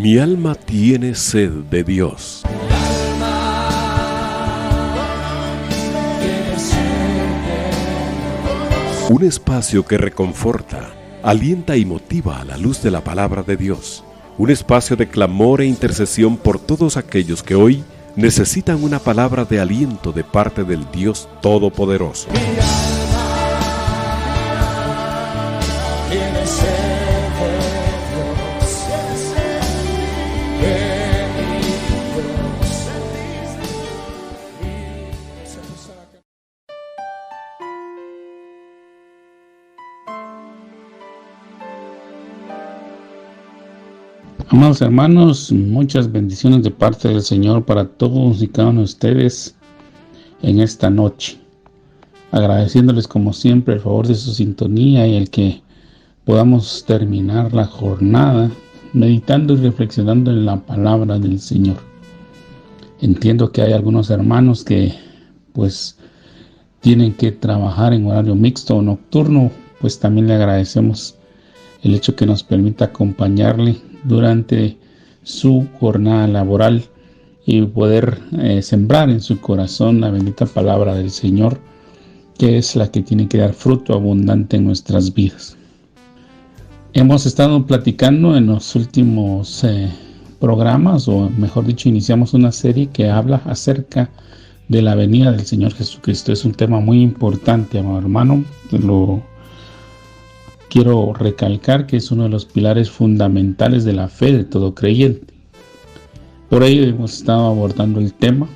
Mi alma tiene sed de Dios. Un espacio que reconforta, alienta y motiva a la luz de la palabra de Dios. Un espacio de clamor e intercesión por todos aquellos que hoy necesitan una palabra de aliento de parte del Dios Todopoderoso. Amados hermanos, muchas bendiciones de parte del Señor para todos y cada uno de ustedes en esta noche. Agradeciéndoles como siempre el favor de su sintonía y el que podamos terminar la jornada meditando y reflexionando en la palabra del Señor. Entiendo que hay algunos hermanos que pues tienen que trabajar en horario mixto o nocturno, pues también le agradecemos el hecho que nos permita acompañarle durante su jornada laboral y poder sembrar en su corazón la bendita palabra del Señor, que es la que tiene que dar fruto abundante en nuestras vidas. Hemos estado platicando en los últimos programas, o mejor dicho, iniciamos una serie que habla acerca de la venida del Señor Jesucristo. Es un tema muy importante, amado hermano. Quiero recalcar que es uno de los pilares fundamentales de la fe de todo creyente. Por ello hemos estado abordando el tema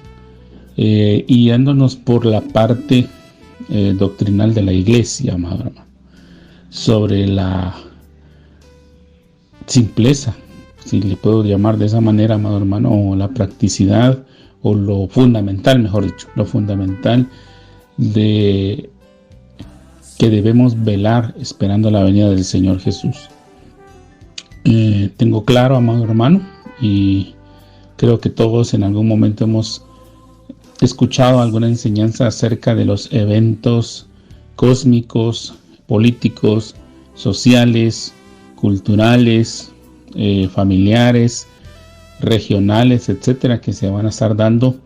y yéndonos por la parte doctrinal de la iglesia, amado hermano, sobre la simpleza, si le puedo llamar de esa manera, amado hermano, o la practicidad, o lo fundamental, mejor dicho, lo fundamental de que debemos velar esperando la venida del Señor Jesús. Tengo claro, amado hermano, y creo que todos en algún momento hemos escuchado alguna enseñanza acerca de los eventos cósmicos, políticos, sociales, culturales, familiares, regionales, etcétera, que se van a estar dando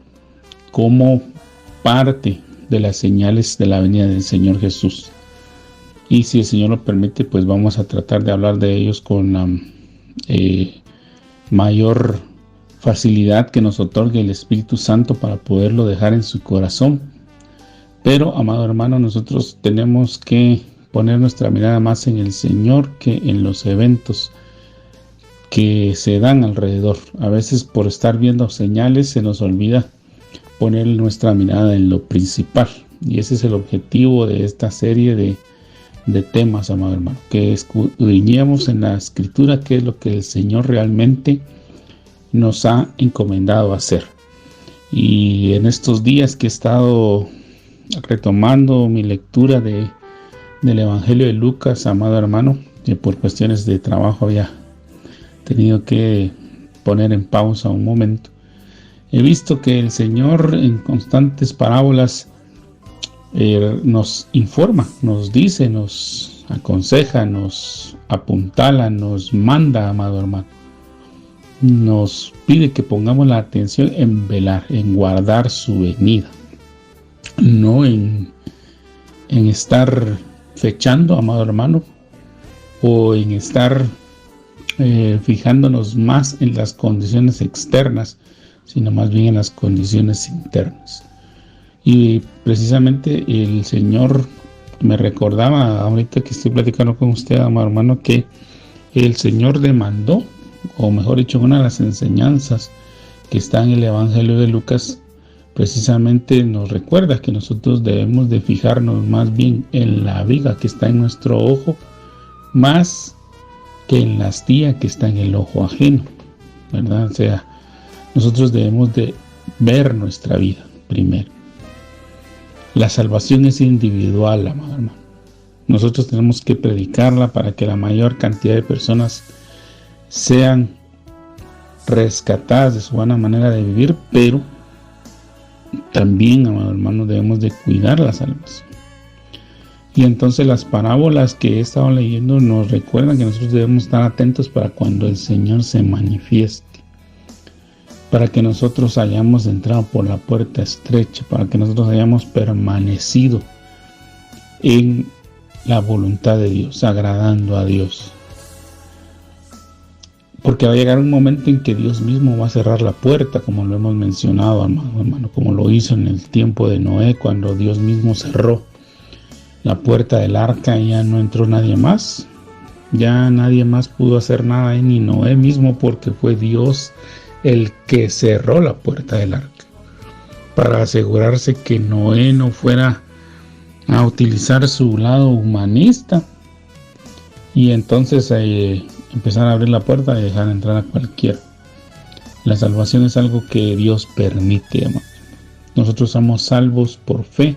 como parte de las señales de la venida del Señor Jesús. Y si el Señor lo permite, pues vamos a tratar de hablar de ellos con la mayor facilidad que nos otorgue el Espíritu Santo para poderlo dejar en su corazón. Pero, amado hermano, nosotros tenemos que poner nuestra mirada más en el Señor que en los eventos que se dan alrededor. A veces por estar viendo señales se nos olvida poner nuestra mirada en lo principal. Y ese es el objetivo de esta serie de temas, amado hermano, que escudriñemos en la Escritura qué es lo que el Señor realmente nos ha encomendado hacer. Y en estos días que he estado retomando mi lectura del Evangelio de Lucas, amado hermano, que por cuestiones de trabajo había tenido que poner en pausa un momento, he visto que el Señor en constantes parábolas nos informa, nos dice, nos aconseja, nos apuntala, nos manda, amado hermano. Nos pide que pongamos la atención en velar, en guardar su venida, no en estar fechando, amado hermano, o en estar fijándonos más en las condiciones externas, sino más bien en las condiciones internas. Y precisamente el Señor me recordaba ahorita que estoy platicando con usted, amado hermano, que el Señor demandó, o mejor dicho, una de las enseñanzas que está en el Evangelio de Lucas, precisamente nos recuerda que nosotros debemos de fijarnos más bien en la viga que está en nuestro ojo, más que en la astilla que está en el ojo ajeno, ¿verdad? O sea, nosotros debemos de ver nuestra vida primero. La salvación es individual, amado hermano. Nosotros tenemos que predicarla para que la mayor cantidad de personas sean rescatadas de su buena manera de vivir, pero también, amado hermano, debemos de cuidar la salvación. Y entonces las parábolas que he estado leyendo nos recuerdan que nosotros debemos estar atentos para cuando el Señor se manifieste, para que nosotros hayamos entrado por la puerta estrecha, para que nosotros hayamos permanecido en la voluntad de Dios, agradando a Dios. Porque va a llegar un momento en que Dios mismo va a cerrar la puerta, como lo hemos mencionado, hermano, como lo hizo en el tiempo de Noé, cuando Dios mismo cerró la puerta del arca y ya no entró nadie más. Ya nadie más pudo hacer nada, ni Noé mismo, porque fue Dios el que cerró la puerta del arca, para asegurarse que Noé no fuera a utilizar su lado humanista y entonces empezar a abrir la puerta y dejar entrar a cualquiera. La salvación es algo que Dios permite, hermano. Nosotros somos salvos por fe,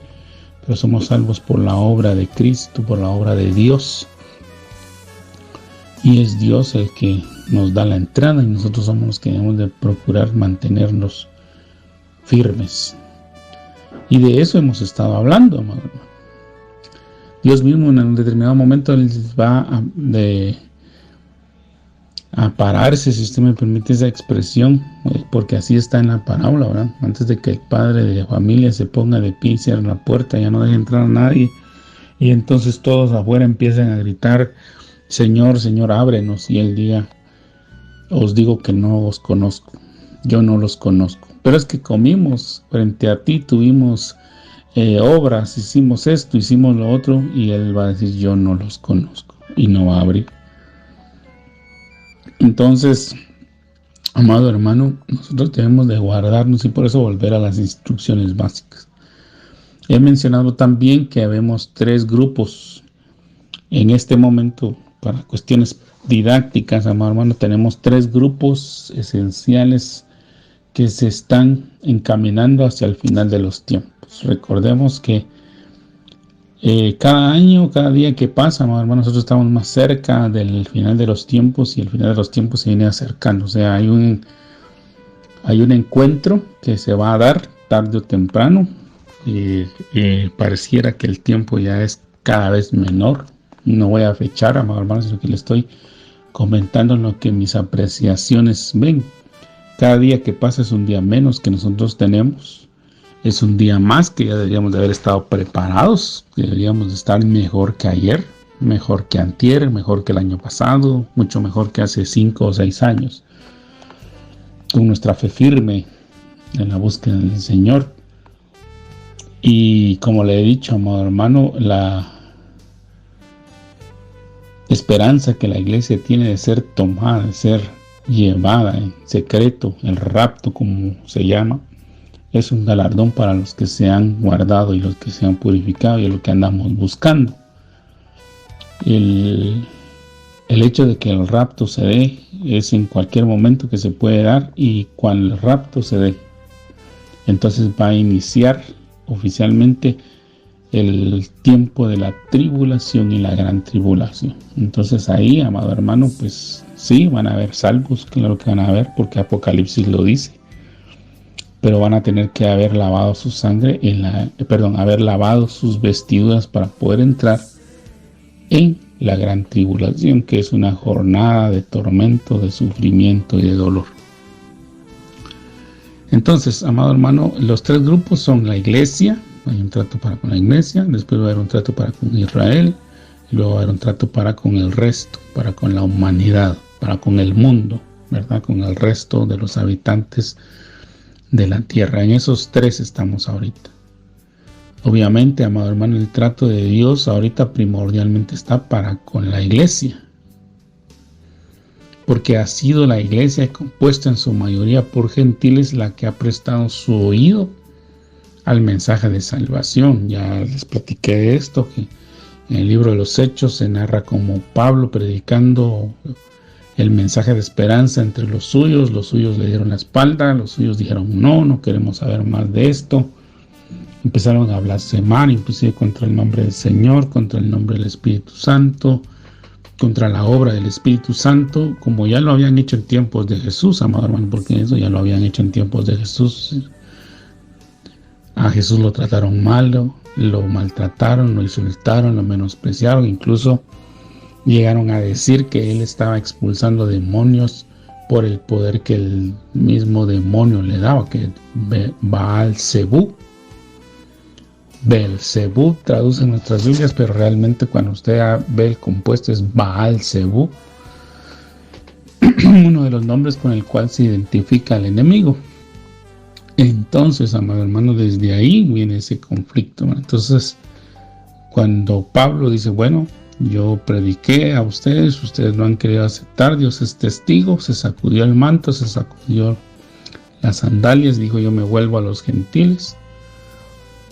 pero somos salvos por la obra de Cristo, por la obra de Dios. Y es Dios el que nos da la entrada y nosotros somos los que debemos de procurar mantenernos firmes. Y de eso hemos estado hablando, hermano. Dios mismo en un determinado momento va a pararse, si usted me permite esa expresión, porque así está en la parábola, ¿verdad? Antes de que el padre de familia se ponga de pie y cierre la puerta, ya no deje entrar a nadie, y entonces todos afuera empiezan a gritar: Señor, Señor, ábrenos. Y él diga: os digo que no os conozco, yo no los conozco. Pero es que comimos frente a ti, tuvimos obras, hicimos esto, hicimos lo otro, y él va a decir: yo no los conozco, y no va a abrir. Entonces, amado hermano, nosotros debemos de guardarnos y por eso volver a las instrucciones básicas. He mencionado también que habemos 3 grupos en este momento para cuestiones didácticas, amado hermano. Tenemos 3 grupos esenciales que se están encaminando hacia el final de los tiempos. Recordemos que cada año, cada día que pasa, hermano, nosotros estamos más cerca del final de los tiempos y el final de los tiempos se viene acercando. O sea, hay un encuentro que se va a dar tarde o temprano. Pareciera que el tiempo ya es cada vez menor. No voy a fechar, amado hermano, sino que le estoy comentando lo que mis apreciaciones ven. Cada día que pasa es un día menos que nosotros tenemos. Es un día más que ya deberíamos de haber estado preparados, deberíamos de estar mejor que ayer, mejor que antier, mejor que el año pasado, mucho mejor que hace 5 o 6 años, con nuestra fe firme en la búsqueda del Señor. Y como le he dicho, amado hermano, la esperanza que la iglesia tiene de ser tomada, de ser llevada en secreto, el rapto como se llama, es un galardón para los que se han guardado y los que se han purificado, y es lo que andamos buscando. El hecho de que el rapto se dé es en cualquier momento que se puede dar, y cuando el rapto se dé, entonces va a iniciar oficialmente el tiempo de la tribulación y la gran tribulación. Entonces ahí, amado hermano, pues sí, van a haber salvos, claro que van a haber, porque Apocalipsis lo dice. Pero van a tener que haber lavado su sangre, haber lavado sus vestiduras para poder entrar en la gran tribulación, que es una jornada de tormento, de sufrimiento y de dolor. Entonces, amado hermano, los 3 grupos son la iglesia. Hay un trato para con la iglesia, después va a haber un trato para con Israel, y luego va a haber un trato para con el resto, para con la humanidad, para con el mundo, ¿verdad? Con el resto de los habitantes de la tierra. En esos 3 estamos ahorita. Obviamente, amado hermano, el trato de Dios ahorita primordialmente está para con la iglesia, porque ha sido la iglesia compuesta en su mayoría por gentiles la que ha prestado su oído al mensaje de salvación. Ya les platiqué de esto, que en el libro de los Hechos se narra como Pablo predicando el mensaje de esperanza entre los suyos le dieron la espalda, los suyos dijeron no queremos saber más de esto, empezaron a blasfemar, inclusive contra el nombre del Señor, contra el nombre del Espíritu Santo, contra la obra del Espíritu Santo, como ya lo habían hecho en tiempos de Jesús, amado hermano, porque eso ya lo habían hecho en tiempos de Jesús. A Jesús lo trataron mal, lo maltrataron, lo insultaron, lo menospreciaron, incluso llegaron a decir que él estaba expulsando demonios por el poder que el mismo demonio le daba, que Baal-Zebú. Belzebú traduce en nuestras Biblias, pero realmente cuando usted ve el compuesto es Baal-Zebú, uno de los nombres con el cual se identifica al enemigo. Entonces, amado hermano, desde ahí viene ese conflicto. Entonces, cuando Pablo dice, bueno, yo prediqué a ustedes, ustedes no han querido aceptar, Dios es testigo, se sacudió el manto, se sacudió las sandalias, dijo, yo me vuelvo a los gentiles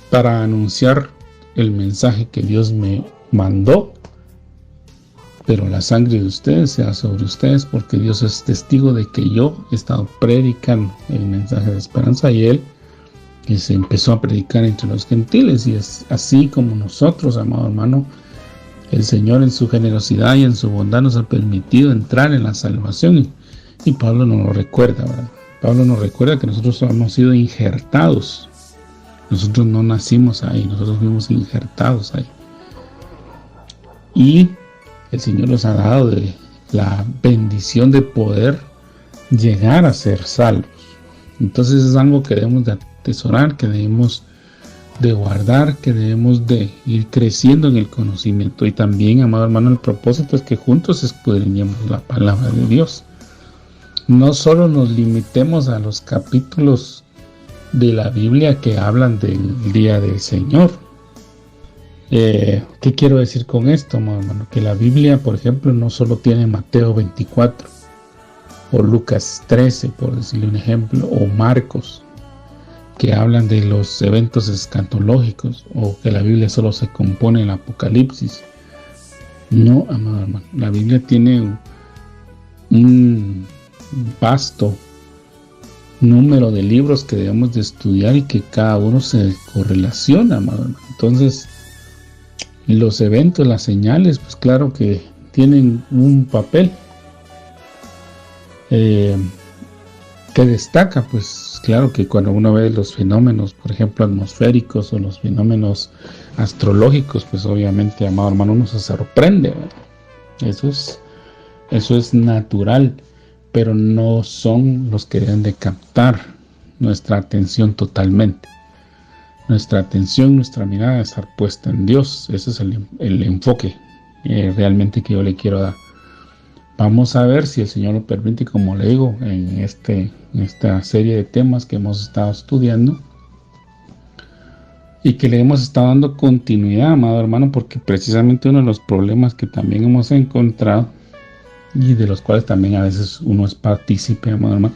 para anunciar el mensaje que Dios me mandó, pero la sangre de ustedes sea sobre ustedes, porque Dios es testigo de que yo he estado predicando el mensaje de esperanza, y él que se empezó a predicar entre los gentiles. Y es así como nosotros, amado hermano, el Señor en su generosidad y en su bondad nos ha permitido entrar en la salvación, y Pablo nos lo recuerda, ¿verdad? Pablo nos recuerda que nosotros hemos sido injertados. Nosotros no nacimos ahí, nosotros fuimos injertados ahí. Y el Señor nos ha dado de la bendición de poder llegar a ser salvos. Entonces es algo que debemos de atesorar, que debemos de guardar, que debemos de ir creciendo en el conocimiento. Y también, amado hermano, el propósito es que juntos escudriñemos la palabra de Dios. No solo nos limitemos a los capítulos de la Biblia que hablan del día del Señor. ¿Qué quiero decir con esto, hermano? Que la Biblia, por ejemplo, no solo tiene Mateo 24 o Lucas 13, por decirle un ejemplo, o Marcos, que hablan de los eventos escatológicos, o que la Biblia solo se compone en el Apocalipsis. No, amado hermano, la Biblia tiene un vasto número de libros que debemos de estudiar y que cada uno se correlaciona, amado hermano. Entonces, los eventos, las señales, pues claro que tienen un papel que destaca. Pues claro que cuando uno ve los fenómenos, por ejemplo, atmosféricos o los fenómenos astrológicos, pues obviamente, amado hermano, uno se sorprende, ¿verdad? Eso es natural, pero no son los que deben de captar nuestra atención totalmente. Nuestra atención, nuestra mirada debe estar puesta en Dios. Ese es el enfoque realmente que yo le quiero dar. Vamos a ver si el Señor lo permite, como le digo, en esta serie de temas que hemos estado estudiando y que le hemos estado dando continuidad, amado hermano, porque precisamente uno de los problemas que también hemos encontrado y de los cuales también a veces uno es partícipe, amado hermano,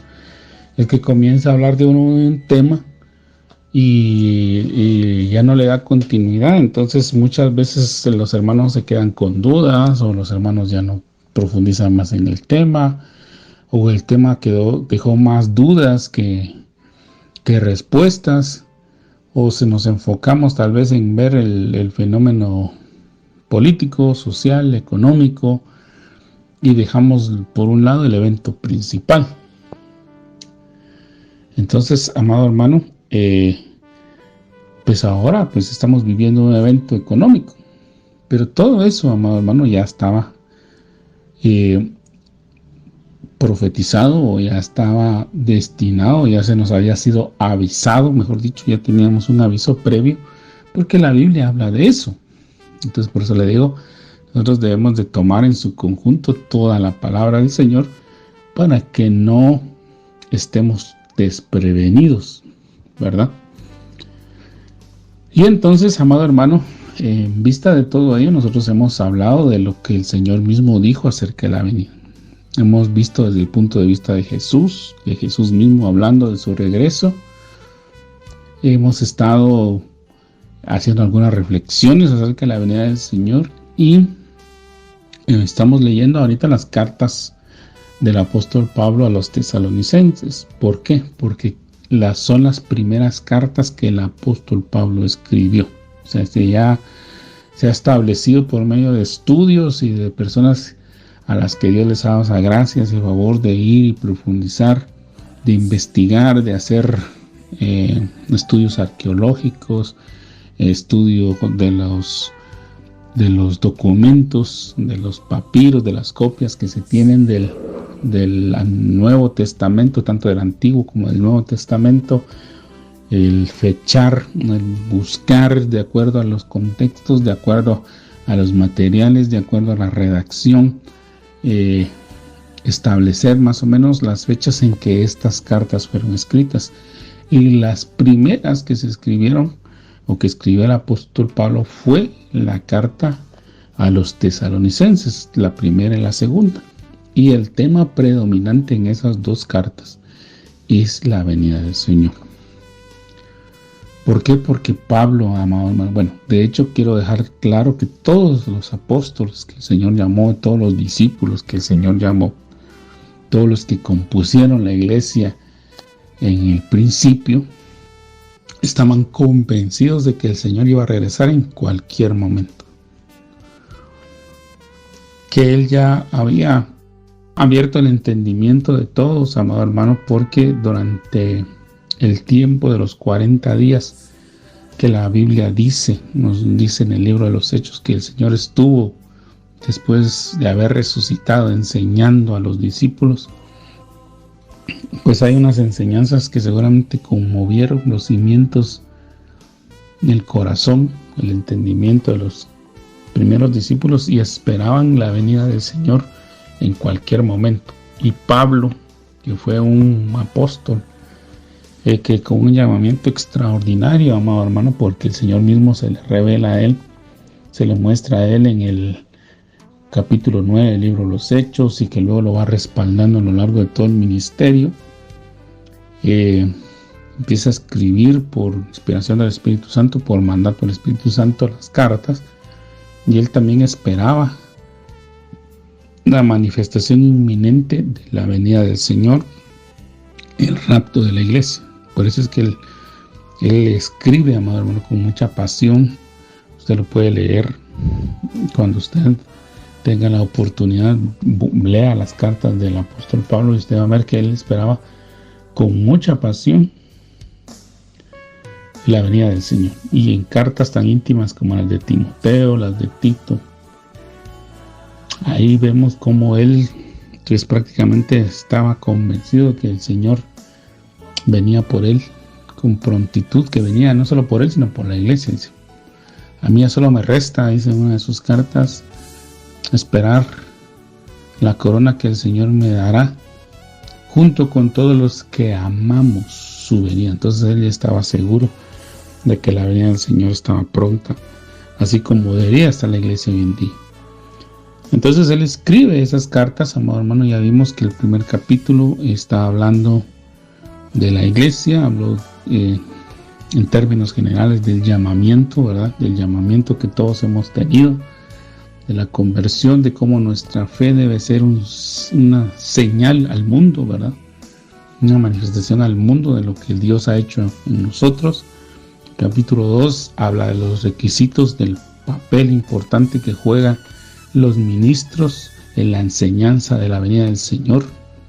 es que comienza a hablar de un tema y ya no le da continuidad. Entonces muchas veces los hermanos se quedan con dudas, o los hermanos ya no profundizan más en el tema, o el tema dejó más dudas que respuestas, o se nos enfocamos tal vez en ver el fenómeno político, social, económico, y dejamos por un lado el evento principal. Entonces, amado hermano, pues ahora pues estamos viviendo un evento económico, pero todo eso, amado hermano, ya estaba profetizado, o ya estaba destinado, ya se nos había sido avisado, mejor dicho, ya teníamos un aviso previo, porque la Biblia habla de eso. Entonces, por eso le digo, nosotros debemos de tomar en su conjunto toda la palabra del Señor para que no estemos desprevenidos, ¿verdad? Y entonces, amado hermano, en vista de todo ello, nosotros hemos hablado de lo que el Señor mismo dijo acerca de la venida. Hemos visto desde el punto de vista de Jesús mismo hablando de su regreso. Hemos estado haciendo algunas reflexiones acerca de la venida del Señor, y estamos leyendo ahorita las cartas del apóstol Pablo a los tesalonicenses. ¿Por qué? Porque son las primeras cartas que el apóstol Pablo escribió. O sea, ya se ha establecido por medio de estudios y de personas a las que Dios les ha dado gracias y favor de ir y profundizar, de investigar, de hacer estudios arqueológicos, estudio de los documentos, de los papiros, de las copias que se tienen del Nuevo Testamento, tanto del Antiguo como del Nuevo Testamento, el fechar, el buscar de acuerdo a los contextos, de acuerdo a los materiales, de acuerdo a la redacción, establecer más o menos las fechas en que estas cartas fueron escritas. Y las primeras que se escribieron o que escribió el apóstol Pablo fue la carta a los tesalonicenses, la primera y la segunda. Y el tema predominante en esas dos cartas es la venida del Señor. ¿Por qué? Porque Pablo, amado hermano, bueno, de hecho quiero dejar claro que todos los apóstoles que el Señor llamó, todos los discípulos que el Señor llamó, todos los que compusieron la iglesia en el principio, estaban convencidos de que el Señor iba a regresar en cualquier momento. Que Él ya había abierto el entendimiento de todos, amado hermano, porque durante el tiempo de los 40 días que la Biblia nos dice en el libro de los Hechos que el Señor estuvo después de haber resucitado enseñando a los discípulos, pues hay unas enseñanzas que seguramente conmovieron los cimientos del corazón, el entendimiento de los primeros discípulos y esperaban la venida del Señor en cualquier momento. Y Pablo, que fue un apóstol, que con un llamamiento extraordinario, amado hermano, porque el Señor mismo se le revela a él, se le muestra a él en el capítulo 9 del libro de los Hechos y que luego lo va respaldando a lo largo de todo el ministerio. Empieza a escribir por inspiración del Espíritu Santo, por mandato del Espíritu Santo, las cartas, y él también esperaba la manifestación inminente de la venida del Señor, el rapto de la iglesia. Por eso es que él escribe, amado hermano, con mucha pasión. Usted lo puede leer cuando usted tenga la oportunidad, lea las cartas del apóstol Pablo y usted va a ver que él esperaba con mucha pasión la venida del Señor. Y en cartas tan íntimas como las de Timoteo, las de Tito, ahí vemos cómo él pues prácticamente estaba convencido de que el Señor venía por él con prontitud, que venía no solo por él sino por la iglesia. Dice: a mí ya solo me resta, dice en una de sus cartas, esperar la corona que el Señor me dará junto con todos los que amamos su venida. Entonces él ya estaba seguro de que la venida del Señor estaba pronta, así como debería estar la iglesia hoy en día. Entonces él escribe esas cartas, amado hermano. Ya vimos que el primer capítulo está hablando de la iglesia, habló en términos generales del llamamiento, ¿verdad? Del llamamiento que todos hemos tenido, de la conversión, de cómo nuestra fe debe ser una señal al mundo, ¿verdad? Una manifestación al mundo de lo que Dios ha hecho en nosotros. Capítulo 2 habla de los requisitos del papel importante que juegan los ministros en la enseñanza de la venida del Señor,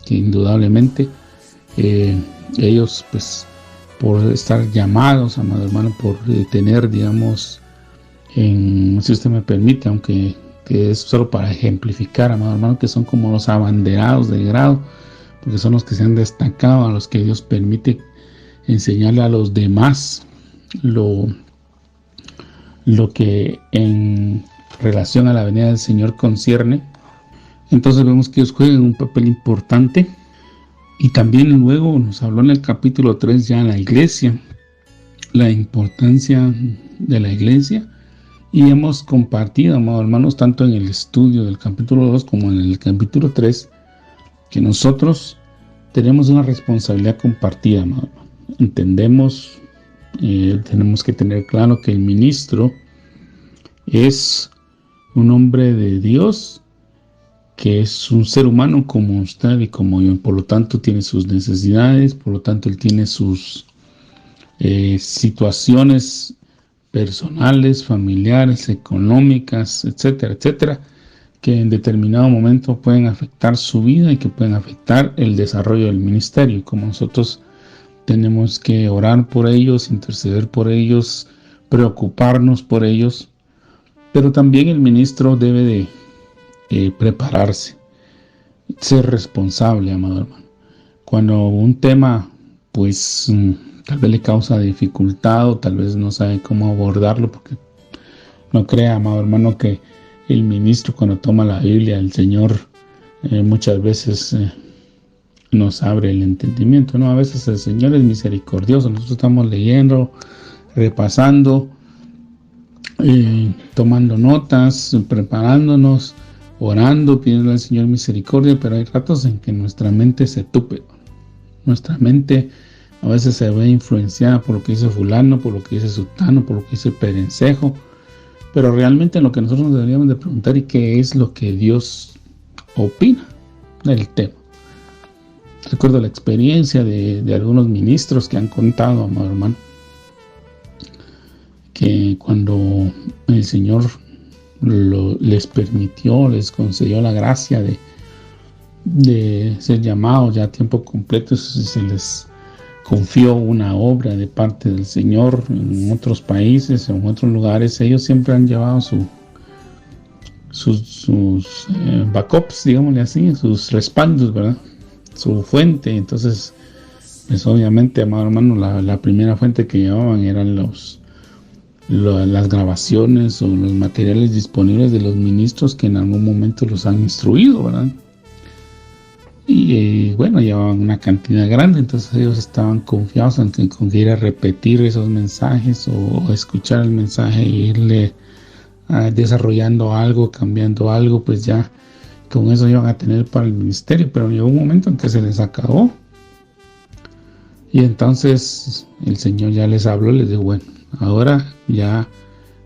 que indudablemente ellos, pues, por estar llamados, amado hermano, por tener, digamos, si usted me permite, aunque que es solo para ejemplificar, amado hermano, que son como los abanderados del grado, porque son los que se han destacado, a los que Dios permite enseñarle a los demás lo que en relación a la venida del Señor concierne. Entonces vemos que ellos juegan un papel importante. Y también luego nos habló en el capítulo 3 ya la iglesia, la importancia de la iglesia, y hemos compartido, amados hermanos, tanto en el estudio del capítulo 2 como en el capítulo 3, que nosotros tenemos una responsabilidad compartida, amados. Entendemos, tenemos que tener claro que el ministro es un hombre de Dios, que es un ser humano como usted y como yo, por lo tanto tiene sus necesidades, por lo tanto él tiene sus situaciones personales, familiares, económicas, etcétera, etcétera, que en determinado momento pueden afectar su vida y que pueden afectar el desarrollo del ministerio. Como nosotros tenemos que orar por ellos, interceder por ellos, preocuparnos por ellos, pero también el ministro debe de prepararse, ser responsable, amado hermano. Cuando un tema, pues, tal vez le causa dificultad o tal vez no sabe cómo abordarlo, porque no crea, amado hermano, que el ministro cuando toma la Biblia, el Señor muchas veces nos abre el entendimiento, ¿no? A veces el Señor es misericordioso, nosotros estamos leyendo, repasando, tomando notas, preparándonos, orando, pidiendo al Señor misericordia, pero hay ratos en que nuestra mente se tupe. Nuestra mente a veces se ve influenciada por lo que dice fulano, por lo que dice sutano, por lo que dice perencejo, pero realmente lo que nosotros nos deberíamos de preguntar es qué es lo que Dios opina del tema. Recuerdo la experiencia de algunos ministros que han contado, amado hermano, que cuando el Señor les permitió, les concedió la gracia de ser llamados ya a tiempo completo, se les confió una obra de parte del Señor en otros países, en otros lugares. Ellos siempre han llevado sus backups, digámosle así, sus respaldos, ¿verdad? Su fuente. Entonces, pues obviamente, amado hermano, la primera fuente que llevaban eran las grabaciones o los materiales disponibles de los ministros que en algún momento los han instruido, ¿verdad? Y bueno, llevaban una cantidad grande, entonces ellos estaban confiados en que con ir a repetir esos mensajes o escuchar el mensaje e irle desarrollando algo, cambiando algo, pues ya con eso iban a tener para el ministerio. Pero llegó un momento en que se les acabó y entonces el Señor ya les habló y les dijo: bueno, ahora ya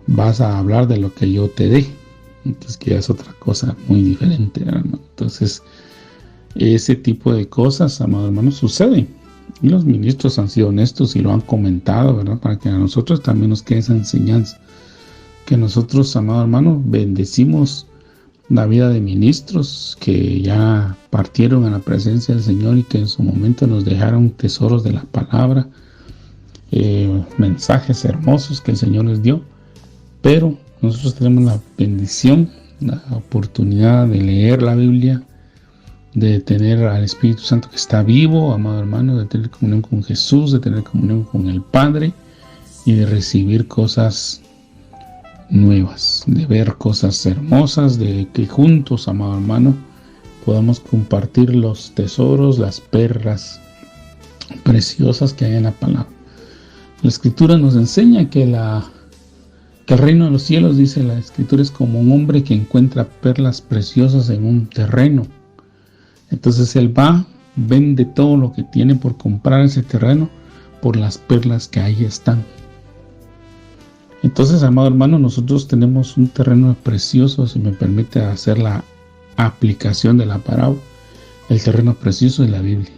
vas a hablar de lo que yo te dé. Entonces, que ya es otra cosa muy diferente, hermano. Entonces, ese tipo de cosas, amado hermano, suceden. Y los ministros han sido honestos y lo han comentado, ¿verdad? Para que a nosotros también nos quede esa enseñanza. Que nosotros, amado hermano, bendecimos la vida de ministros que ya partieron a la presencia del Señor y que en su momento nos dejaron tesoros de la palabra, mensajes hermosos que el Señor les dio. Pero nosotros tenemos la bendición, la oportunidad de leer la Biblia, de tener al Espíritu Santo que está vivo, amado hermano, de tener comunión con Jesús, de tener comunión con el Padre y de recibir cosas nuevas, de ver cosas hermosas, de que juntos, amado hermano, podamos compartir los tesoros, las perlas preciosas que hay en la palabra. La Escritura nos enseña que el reino de los cielos, dice la Escritura, es como un hombre que encuentra perlas preciosas en un terreno. Entonces él va, vende todo lo que tiene por comprar ese terreno por las perlas que ahí están. Entonces, amado hermano, nosotros tenemos un terreno precioso, si me permite hacer la aplicación de la parábola. El terreno precioso es la Biblia.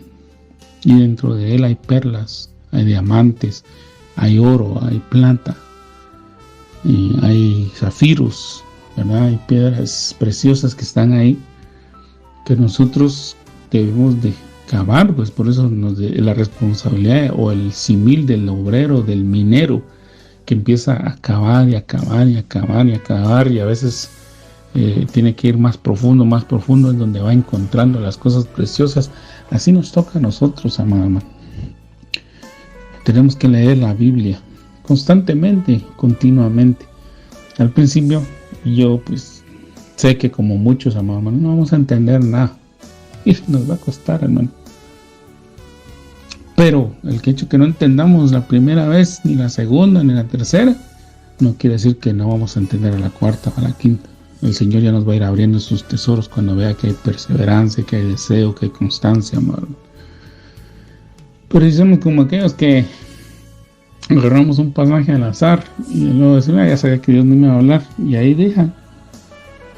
Y dentro de él hay perlas, hay diamantes, hay oro, hay plata, y hay zafiros, ¿verdad? Hay piedras preciosas que están ahí, que nosotros debemos de cavar, pues por eso la responsabilidad o el símil del obrero, del minero, que empieza a cavar y a cavar y a cavar y a cavar, y a veces tiene que ir más profundo, en donde va encontrando las cosas preciosas. Así nos toca a nosotros, amado hermano. Tenemos que leer la Biblia constantemente, continuamente. Al principio yo pues sé que como muchos, amado hermano, no vamos a entender nada y nos va a costar, hermano. Pero el hecho que no entendamos la primera vez, ni la segunda, ni la tercera, no quiere decir que no vamos a entender a la cuarta o a la quinta. El Señor ya nos va a ir abriendo sus tesoros cuando vea que hay perseverancia, que hay deseo, que hay constancia, amado. Pero somos como aquellos que agarramos un pasaje al azar y luego decimos: ya sabía que Dios no me va a hablar, y ahí dejan.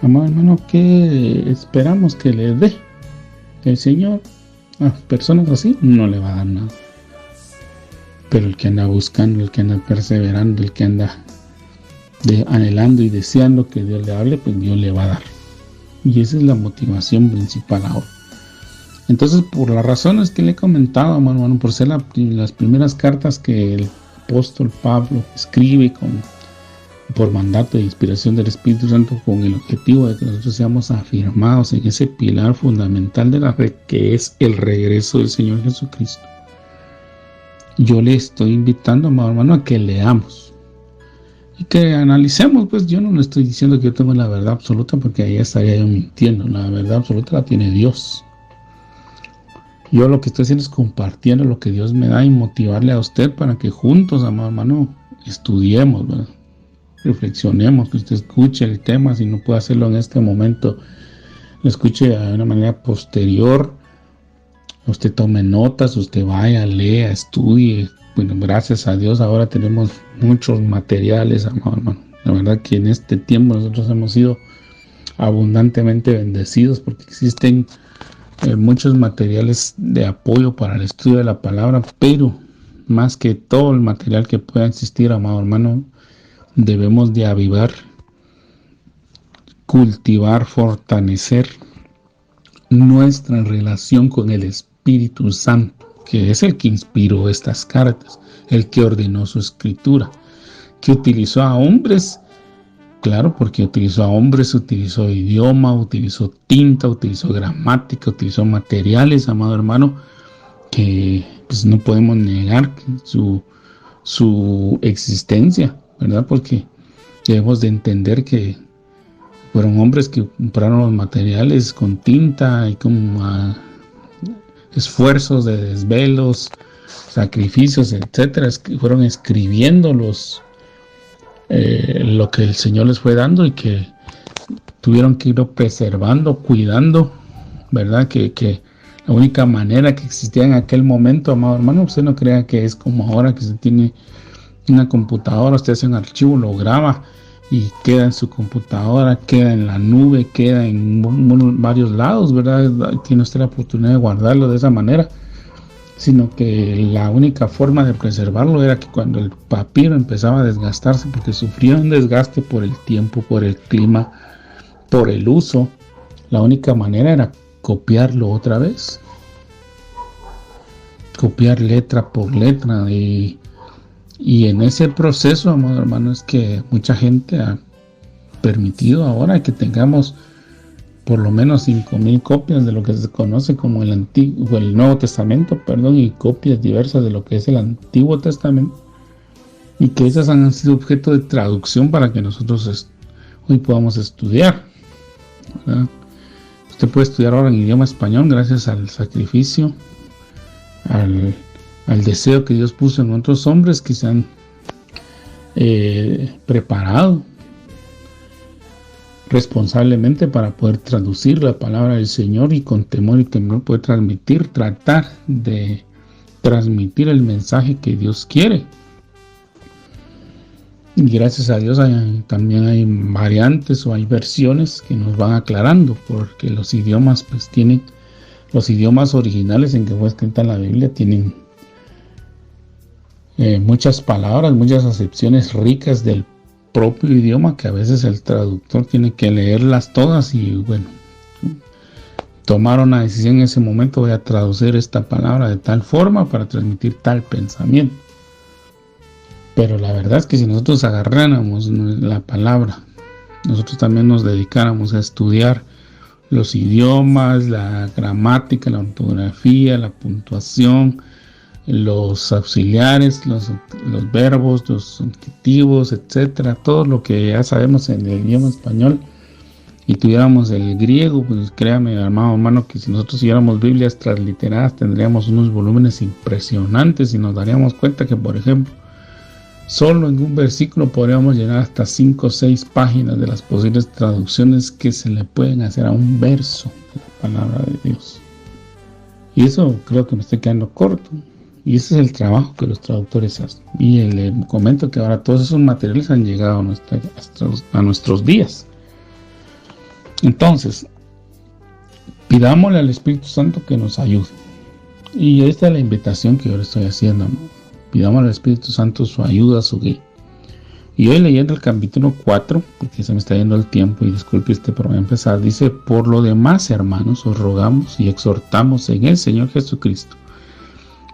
Amado hermano, ¿qué esperamos que les dé el Señor? A personas así no le va a dar nada. Pero el que anda buscando, el que anda perseverando, el que anda anhelando y deseando que Dios le hable, pues Dios le va a dar. Y esa es la motivación principal ahora. Entonces, por las razones que le he comentado, hermano, por ser las primeras cartas que el apóstol Pablo escribe por mandato de inspiración del Espíritu Santo con el objetivo de que nosotros seamos afirmados en ese pilar fundamental de la fe que es el regreso del Señor Jesucristo. Yo le estoy invitando, amado hermano, a que leamos y que analicemos. Pues yo no le estoy diciendo que yo tengo la verdad absoluta, porque ahí estaría yo mintiendo. La verdad absoluta la tiene Dios. Yo lo que estoy haciendo es compartiendo lo que Dios me da y motivarle a usted para que juntos, amado hermano, estudiemos, ¿verdad? Reflexionemos, que usted escuche el tema. Si no puede hacerlo en este momento, lo escuche de una manera posterior. Usted tome notas, usted vaya, lea, estudie. Bueno, gracias a Dios ahora tenemos muchos materiales, amado hermano. La verdad que en este tiempo nosotros hemos sido abundantemente bendecidos, porque existen muchos materiales de apoyo para el estudio de la palabra, pero más que todo el material que pueda existir, amado hermano, debemos de avivar, cultivar, fortalecer nuestra relación con el Espíritu Santo, que es el que inspiró estas cartas, el que ordenó su escritura, que utilizó a hombres, claro, porque utilizó a hombres, utilizó idioma, utilizó tinta, utilizó gramática, utilizó materiales, amado hermano, que pues no podemos negar su existencia, ¿verdad? Porque debemos de entender que fueron hombres que compraron los materiales con tinta y con esfuerzos de desvelos, sacrificios, etcétera, fueron escribiendo lo que el Señor les fue dando, y que tuvieron que irlo preservando, cuidando, ¿verdad? Que la única manera que existía en aquel momento, amado hermano, usted no crea que es como ahora, que se tiene una computadora, usted hace un archivo, lo graba y queda en su computadora, queda en la nube, queda en varios lados, ¿verdad? Tiene usted la oportunidad de guardarlo de esa manera, sino que la única forma de preservarlo era que cuando el papiro empezaba a desgastarse, porque sufría un desgaste por el tiempo, por el clima, por el uso, la única manera era copiarlo otra vez, copiar letra por letra, y en ese proceso, amado hermano, es que mucha gente ha permitido ahora que tengamos por lo menos 5,000 copias de lo que se conoce como el Nuevo Testamento, y copias diversas de lo que es el Antiguo Testamento, y que esas han sido objeto de traducción para que nosotros hoy podamos estudiar, ¿verdad? Usted puede estudiar ahora en idioma español gracias al sacrificio, al deseo que Dios puso en otros hombres que se han preparado responsablemente para poder traducir la palabra del Señor, y con temor y temor poder tratar de transmitir el mensaje que Dios quiere. Y gracias a Dios también hay variantes o hay versiones que nos van aclarando, porque los idiomas pues tienen, los idiomas originales en que fue escrita la Biblia tienen muchas palabras, muchas acepciones ricas del propio idioma, que a veces el traductor tiene que leerlas todas, y bueno, tomaron la decisión en ese momento: voy a traducir esta palabra de tal forma para transmitir tal pensamiento. Pero la verdad es que si nosotros agarráramos la palabra, nosotros también nos dedicáramos a estudiar los idiomas, la gramática, la ortografía, la puntuación, los auxiliares, los verbos, los adjetivos, etcétera, todo lo que ya sabemos en el idioma español, y tuviéramos el griego, pues créame, hermano, que si nosotros tuviéramos Biblias transliteradas tendríamos unos volúmenes impresionantes, y nos daríamos cuenta que, por ejemplo, solo en un versículo podríamos llenar hasta 5 o 6 páginas de las posibles traducciones que se le pueden hacer a un verso de la palabra de Dios. Y eso creo que me estoy quedando corto. Y ese es el trabajo que los traductores hacen. Y le comento que ahora todos esos materiales han llegado a nuestros días. Entonces, pidámosle al Espíritu Santo que nos ayude. Y esta es la invitación que yo le estoy haciendo, ¿no? Pidamos al Espíritu Santo su ayuda, su guía. Y hoy, leyendo el capítulo 4, porque se me está yendo el tiempo y disculpe pero voy a empezar, dice: por lo demás, hermanos, os rogamos y exhortamos en el Señor Jesucristo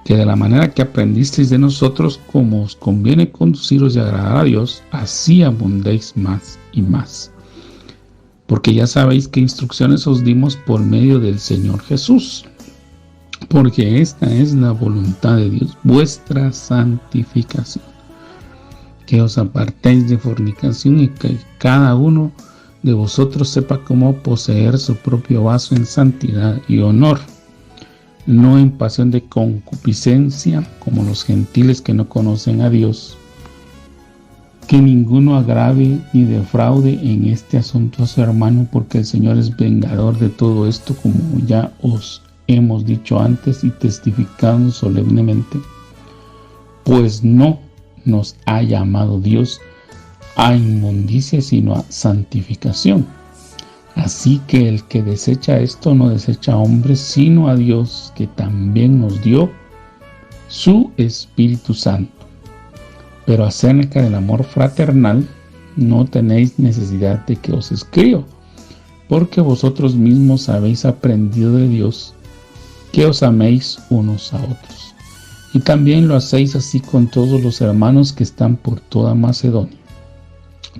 que de la manera que aprendisteis de nosotros, como os conviene conduciros y agradar a Dios, así abundéis más y más. Porque ya sabéis qué instrucciones os dimos por medio del Señor Jesús. Porque esta es la voluntad de Dios, vuestra santificación. Que os apartéis de fornicación y que cada uno de vosotros sepa cómo poseer su propio vaso en santidad y honor, no en pasión de concupiscencia como los gentiles que no conocen a Dios. Que ninguno agrave ni defraude en este asunto a su hermano, porque el Señor es vengador de todo esto, como ya os hemos dicho antes y testificado solemnemente. Pues no nos ha llamado Dios a inmundicia, sino a santificación. Así que el que desecha esto no desecha a hombres, sino a Dios, que también nos dio su Espíritu Santo. Pero acerca del amor fraternal, no tenéis necesidad de que os escriba, porque vosotros mismos habéis aprendido de Dios que os améis unos a otros. Y también lo hacéis así con todos los hermanos que están por toda Macedonia.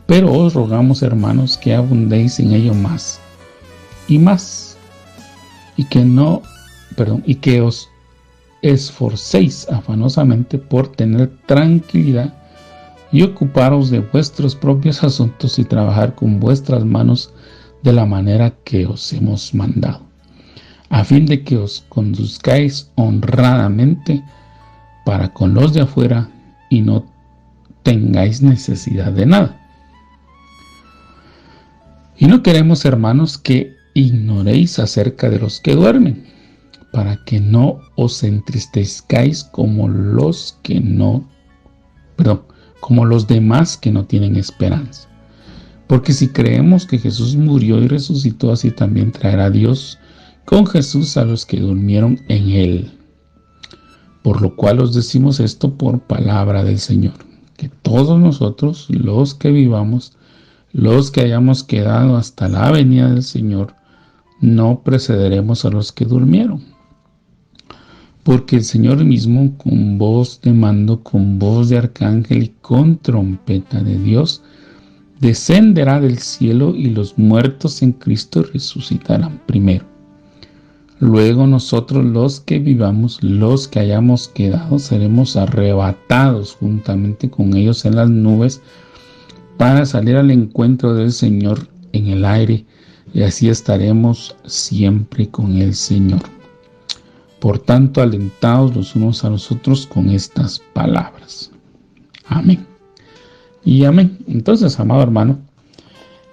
Pero os rogamos, hermanos, que abundéis en ello más y más, y que os esforcéis afanosamente por tener tranquilidad y ocuparos de vuestros propios asuntos y trabajar con vuestras manos de la manera que os hemos mandado, a fin de que os conduzcáis honradamente para con los de afuera y no tengáis necesidad de nada. Y no queremos, hermanos, que ignoréis acerca de los que duermen, para que no os entristezcáis como los demás que no tienen esperanza. Porque si creemos que Jesús murió y resucitó, así también traerá Dios con Jesús a los que durmieron en él. Por lo cual os decimos esto por palabra del Señor, que todos nosotros, los que vivamos, los que hayamos quedado hasta la venida del Señor, no precederemos a los que durmieron. Porque el Señor mismo, con voz de mando, con voz de arcángel y con trompeta de Dios, descenderá del cielo, y los muertos en Cristo resucitarán primero. Luego nosotros, los que vivamos, los que hayamos quedado, seremos arrebatados juntamente con ellos en las nubes para salir al encuentro del Señor en el aire, y así estaremos siempre con el Señor. Por tanto, alentaos los unos a los otros con estas palabras. Amén. Y amén. Entonces, amado hermano,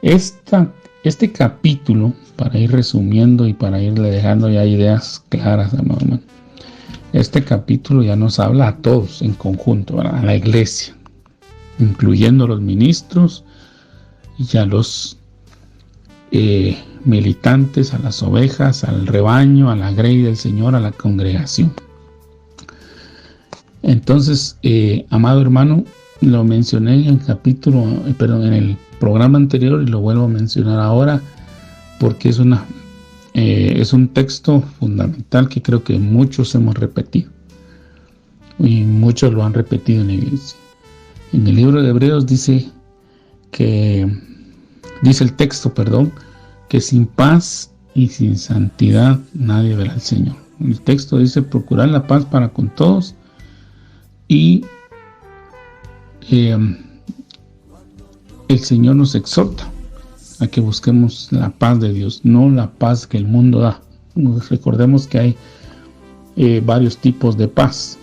este capítulo, para ir resumiendo y para irle dejando ya ideas claras, amado hermano, este capítulo ya nos habla a todos en conjunto, ¿verdad? A la iglesia, incluyendo a los ministros y a los militantes, a las ovejas, al rebaño, a la grey del Señor, a la congregación. Entonces, amado hermano, lo mencioné en el programa anterior, y lo vuelvo a mencionar ahora porque es un texto fundamental que creo que muchos hemos repetido, y muchos lo han repetido en la iglesia. En el libro de Hebreos dice el texto, que sin paz y sin santidad nadie verá al Señor. El texto dice: procurar la paz para con todos, y el Señor nos exhorta a que busquemos la paz de Dios, no la paz que el mundo da. Recordemos que hay varios tipos de paz,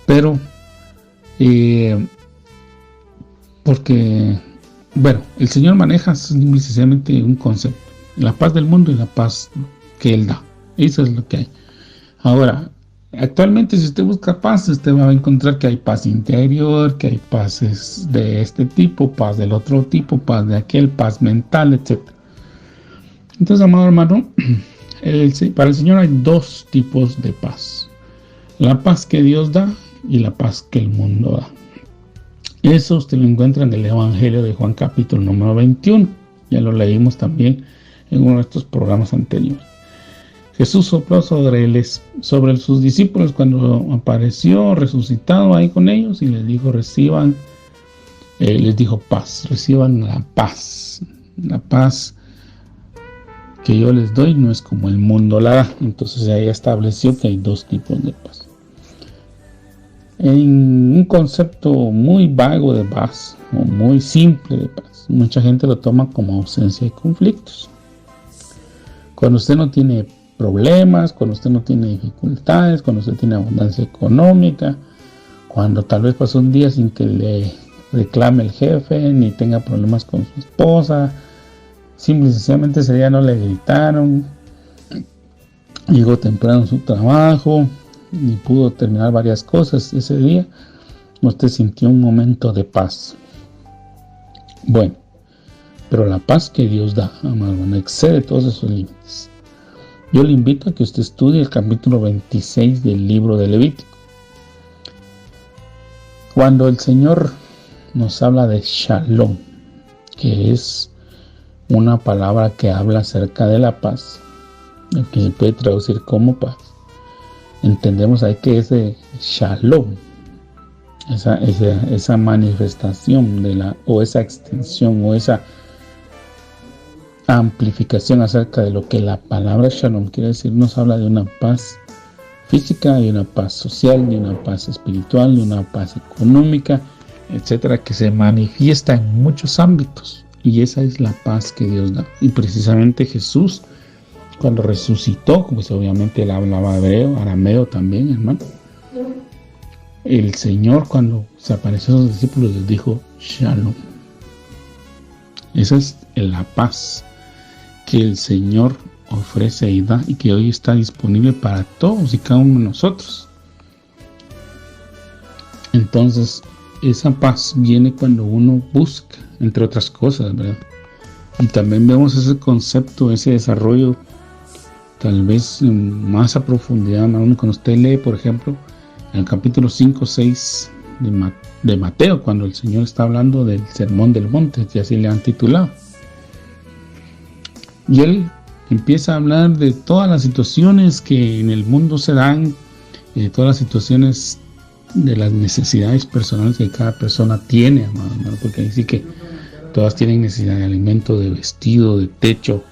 pero el Señor maneja simplemente un concepto: la paz del mundo y la paz que Él da. Eso es lo que hay. Ahora, actualmente, si usted busca paz, usted va a encontrar que hay paz interior, que hay paces de este tipo, paz del otro tipo, paz de aquel, paz mental, etc. Entonces, amado hermano, para el Señor hay dos tipos de paz: la paz que Dios da y la paz que el mundo da. Eso usted lo encuentra en el Evangelio de Juan, capítulo número 21. Ya lo leímos también en uno de estos programas anteriores. Jesús sopló sobre sus discípulos cuando apareció resucitado ahí con ellos y les dijo, les dijo paz, reciban la paz. La paz que yo les doy no es como el mundo la da. Entonces ahí estableció que hay dos tipos de paz. En un concepto muy vago de paz o muy simple de paz, mucha gente lo toma como ausencia de conflictos. Cuando usted no tiene problemas, cuando usted no tiene dificultades, cuando usted tiene abundancia económica, cuando tal vez pasó un día sin que le reclame el jefe, ni tenga problemas con su esposa, simple y sencillamente ese día no le gritaron, llegó temprano a su trabajo, ni pudo terminar varias cosas ese día, usted sintió un momento de paz. Bueno, pero la paz que Dios da, amado hermano, excede todos esos límites. Yo le invito a que usted estudie el capítulo 26 del libro de Levítico. Cuando el Señor nos habla de Shalom, que es una palabra que habla acerca de la paz, que se puede traducir como paz, entendemos ahí que ese Shalom, esa manifestación o esa extensión o esa amplificación acerca de lo que la palabra Shalom quiere decir, nos habla de una paz física, de una paz social, de una paz espiritual, de una paz económica, etcétera, que se manifiesta en muchos ámbitos, y esa es la paz que Dios da. Y precisamente Jesús, cuando resucitó, pues obviamente él hablaba hebreo, arameo también, hermano. El Señor, cuando se apareció a sus discípulos, les dijo Shalom. Esa es la paz que el Señor ofrece y da, y que hoy está disponible para todos y cada uno de nosotros. Entonces, esa paz viene cuando uno busca, entre otras cosas, ¿verdad? Y también vemos ese concepto, ese desarrollo, tal vez más a profundidad, cuando usted lee, por ejemplo, en el capítulo 5, 6 de Mateo, cuando el Señor está hablando del Sermón del Monte, que así le han titulado. Y Él empieza a hablar de todas las situaciones que en el mundo se dan, de todas las situaciones de las necesidades personales que cada persona tiene, amado, porque ahí sí que todas tienen necesidad de alimento, de vestido, de techo,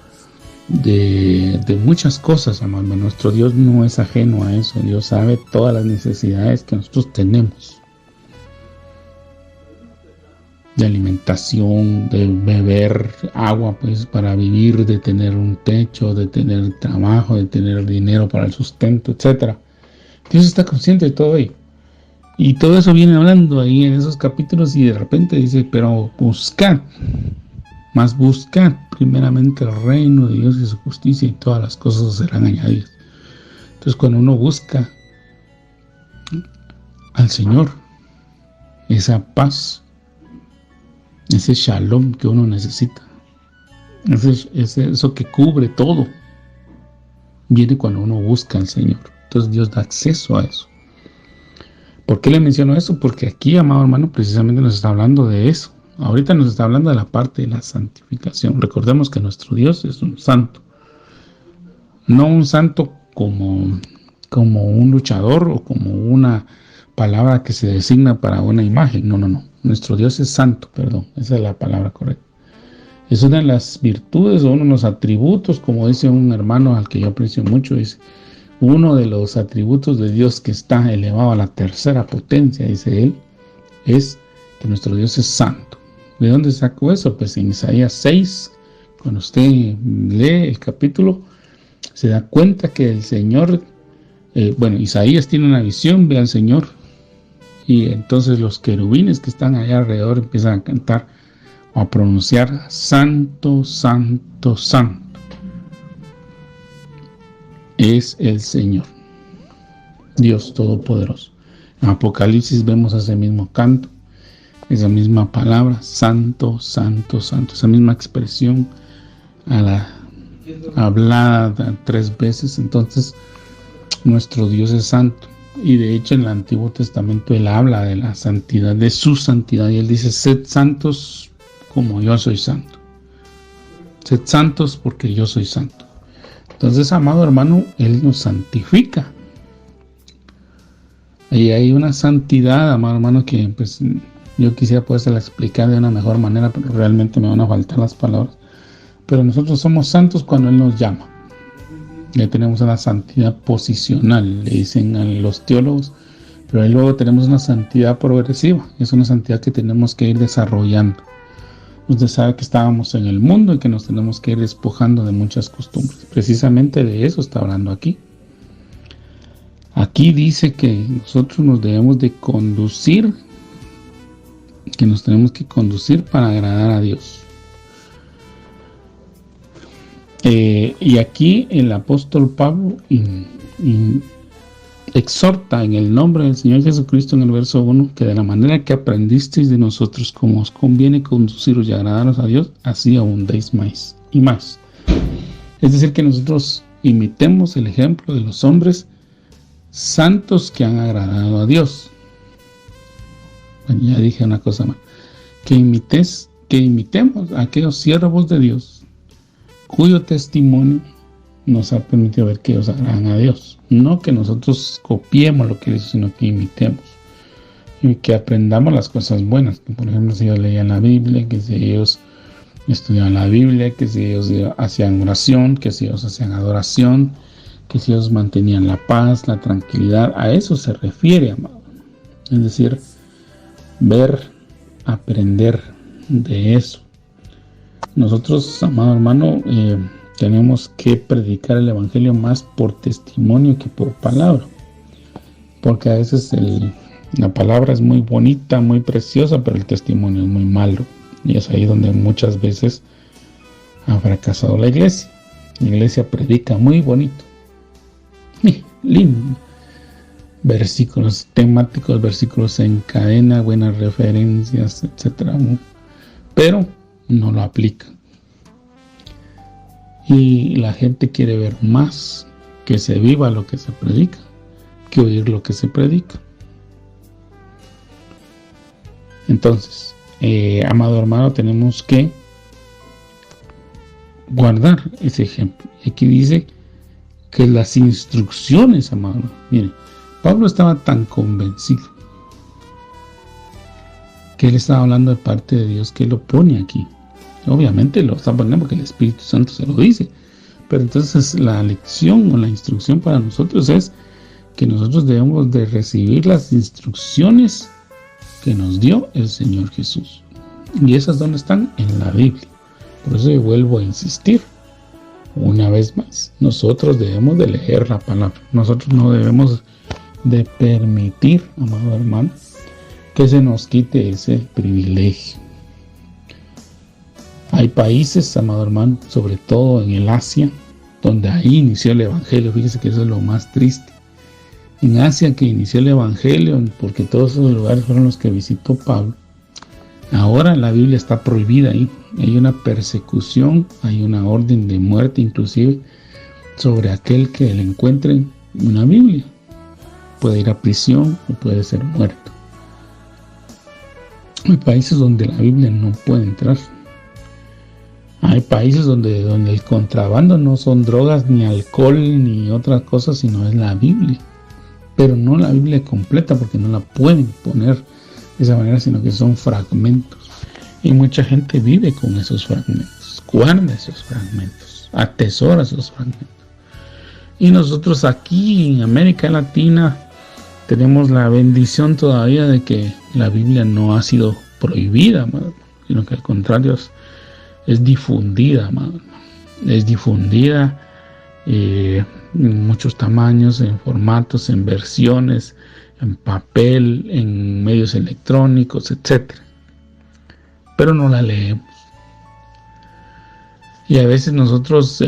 de muchas cosas, amado. Nuestro Dios no es ajeno a eso. Dios sabe todas las necesidades que nosotros tenemos, de alimentación, de beber agua, pues, para vivir, de tener un techo, de tener trabajo, de tener dinero para el sustento, etcétera. Dios está consciente de todo ello. Y todo eso viene hablando ahí en esos capítulos, y de repente dice, pero buscad primeramente el reino de Dios y su justicia, y todas las cosas serán añadidas. Entonces, cuando uno busca al Señor, esa paz, ese Shalom que uno necesita, eso que cubre todo, viene cuando uno busca al Señor. Entonces Dios da acceso a eso. ¿Por qué le menciono eso? Porque aquí, amado hermano, precisamente nos está hablando de eso. Ahorita nos está hablando de la parte de la santificación. Recordemos que nuestro Dios es un santo. No un santo como un luchador o como una palabra que se designa para una imagen. No. Nuestro Dios es santo, esa es la palabra correcta. Es una de las virtudes o uno de los atributos, como dice un hermano al que yo aprecio mucho, dice, uno de los atributos de Dios que está elevado a la tercera potencia, dice él, es que nuestro Dios es santo. ¿De dónde sacó eso? Pues en Isaías 6, cuando usted lee el capítulo, se da cuenta que el Señor, Isaías tiene una visión, ve al Señor, y entonces los querubines que están allá alrededor empiezan a cantar o a pronunciar santo, santo, santo. Es el Señor, Dios Todopoderoso. En Apocalipsis vemos ese mismo canto, esa misma palabra, santo, santo, santo, esa misma expresión hablada 3 veces. Entonces, nuestro Dios es santo. Y de hecho en el Antiguo Testamento Él habla de la santidad, de su santidad, y Él dice, sed santos como yo soy santo. Sed santos porque yo soy santo. Entonces, amado hermano, Él nos santifica. Y hay una santidad, amado hermano, que pues yo quisiera podérsela explicar de una mejor manera, pero realmente me van a faltar las palabras. Pero nosotros somos santos cuando Él nos llama. Ya tenemos una santidad posicional, le dicen a los teólogos, pero ahí luego tenemos una santidad progresiva. Es una santidad que tenemos que ir desarrollando. Usted sabe que estábamos en el mundo y que nos tenemos que ir despojando de muchas costumbres. Precisamente de eso está hablando aquí. Aquí dice que nosotros nos debemos de conducir, que nos tenemos que conducir para agradar a Dios. Y aquí el apóstol Pablo exhorta en el nombre del Señor Jesucristo en el verso 1 que de la manera que aprendisteis de nosotros como os conviene conduciros y agradaros a Dios, así abundéis más y más. Es decir, que nosotros imitemos el ejemplo de los hombres santos que han agradado a Dios. Bueno, ya dije una cosa más. Que imitemos a aquellos siervos de Dios cuyo testimonio nos ha permitido ver que ellos agradan a Dios. No que nosotros copiemos lo que hizo, sino que imitemos. Y que aprendamos las cosas buenas. Que, por ejemplo, si ellos leían la Biblia, que si ellos estudiaban la Biblia, que si ellos hacían oración, que si ellos hacían adoración, que si ellos mantenían la paz, la tranquilidad. A eso se refiere, amado. Es decir, ver, aprender de eso. Nosotros, amado hermano, tenemos que predicar el evangelio más por testimonio que por palabra, porque a veces la palabra es muy bonita, muy preciosa, pero el testimonio es muy malo, y es ahí donde muchas veces ha fracasado la iglesia. La iglesia predica muy bonito, lindo, versículos temáticos, versículos en cadena, buenas referencias, etcétera, pero no lo aplican. Y la gente quiere ver más que se viva lo que se predica que oír lo que se predica. Entonces, amado hermano, tenemos que guardar ese ejemplo. Aquí dice que las instrucciones, amado, miren, Pablo estaba tan convencido que él estaba hablando de parte de Dios, que él lo pone aquí. Obviamente lo está poniendo porque el Espíritu Santo se lo dice, pero entonces la lección o la instrucción para nosotros es que nosotros debemos de recibir las instrucciones que nos dio el Señor Jesús, y esas donde están en la Biblia. Por eso yo vuelvo a insistir una vez más, nosotros debemos de leer la palabra. Nosotros no debemos de permitir, amado hermano, que se nos quite ese privilegio. Hay países, amado hermano, sobre todo en el Asia, donde ahí inició el Evangelio. Fíjese que eso es lo más triste. En Asia, que inició el Evangelio, porque todos esos lugares fueron los que visitó Pablo. Ahora la Biblia está prohibida ahí. Hay una persecución, hay una orden de muerte inclusive sobre aquel que le encuentre una Biblia. Puede ir a prisión o puede ser muerto. Hay países donde la Biblia no puede entrar. Hay países donde el contrabando no son drogas, ni alcohol, ni otras cosas, sino es la Biblia. Pero no la Biblia completa, porque no la pueden poner de esa manera, sino que son fragmentos. Y mucha gente vive con esos fragmentos, guarda esos fragmentos, atesora esos fragmentos. Y nosotros aquí en América Latina tenemos la bendición todavía de que la Biblia no ha sido prohibida, sino que al contrario es difundida, es difundida en muchos tamaños, en formatos, en versiones, en papel, en medios electrónicos, etc. Pero no la leemos. Y a veces nosotros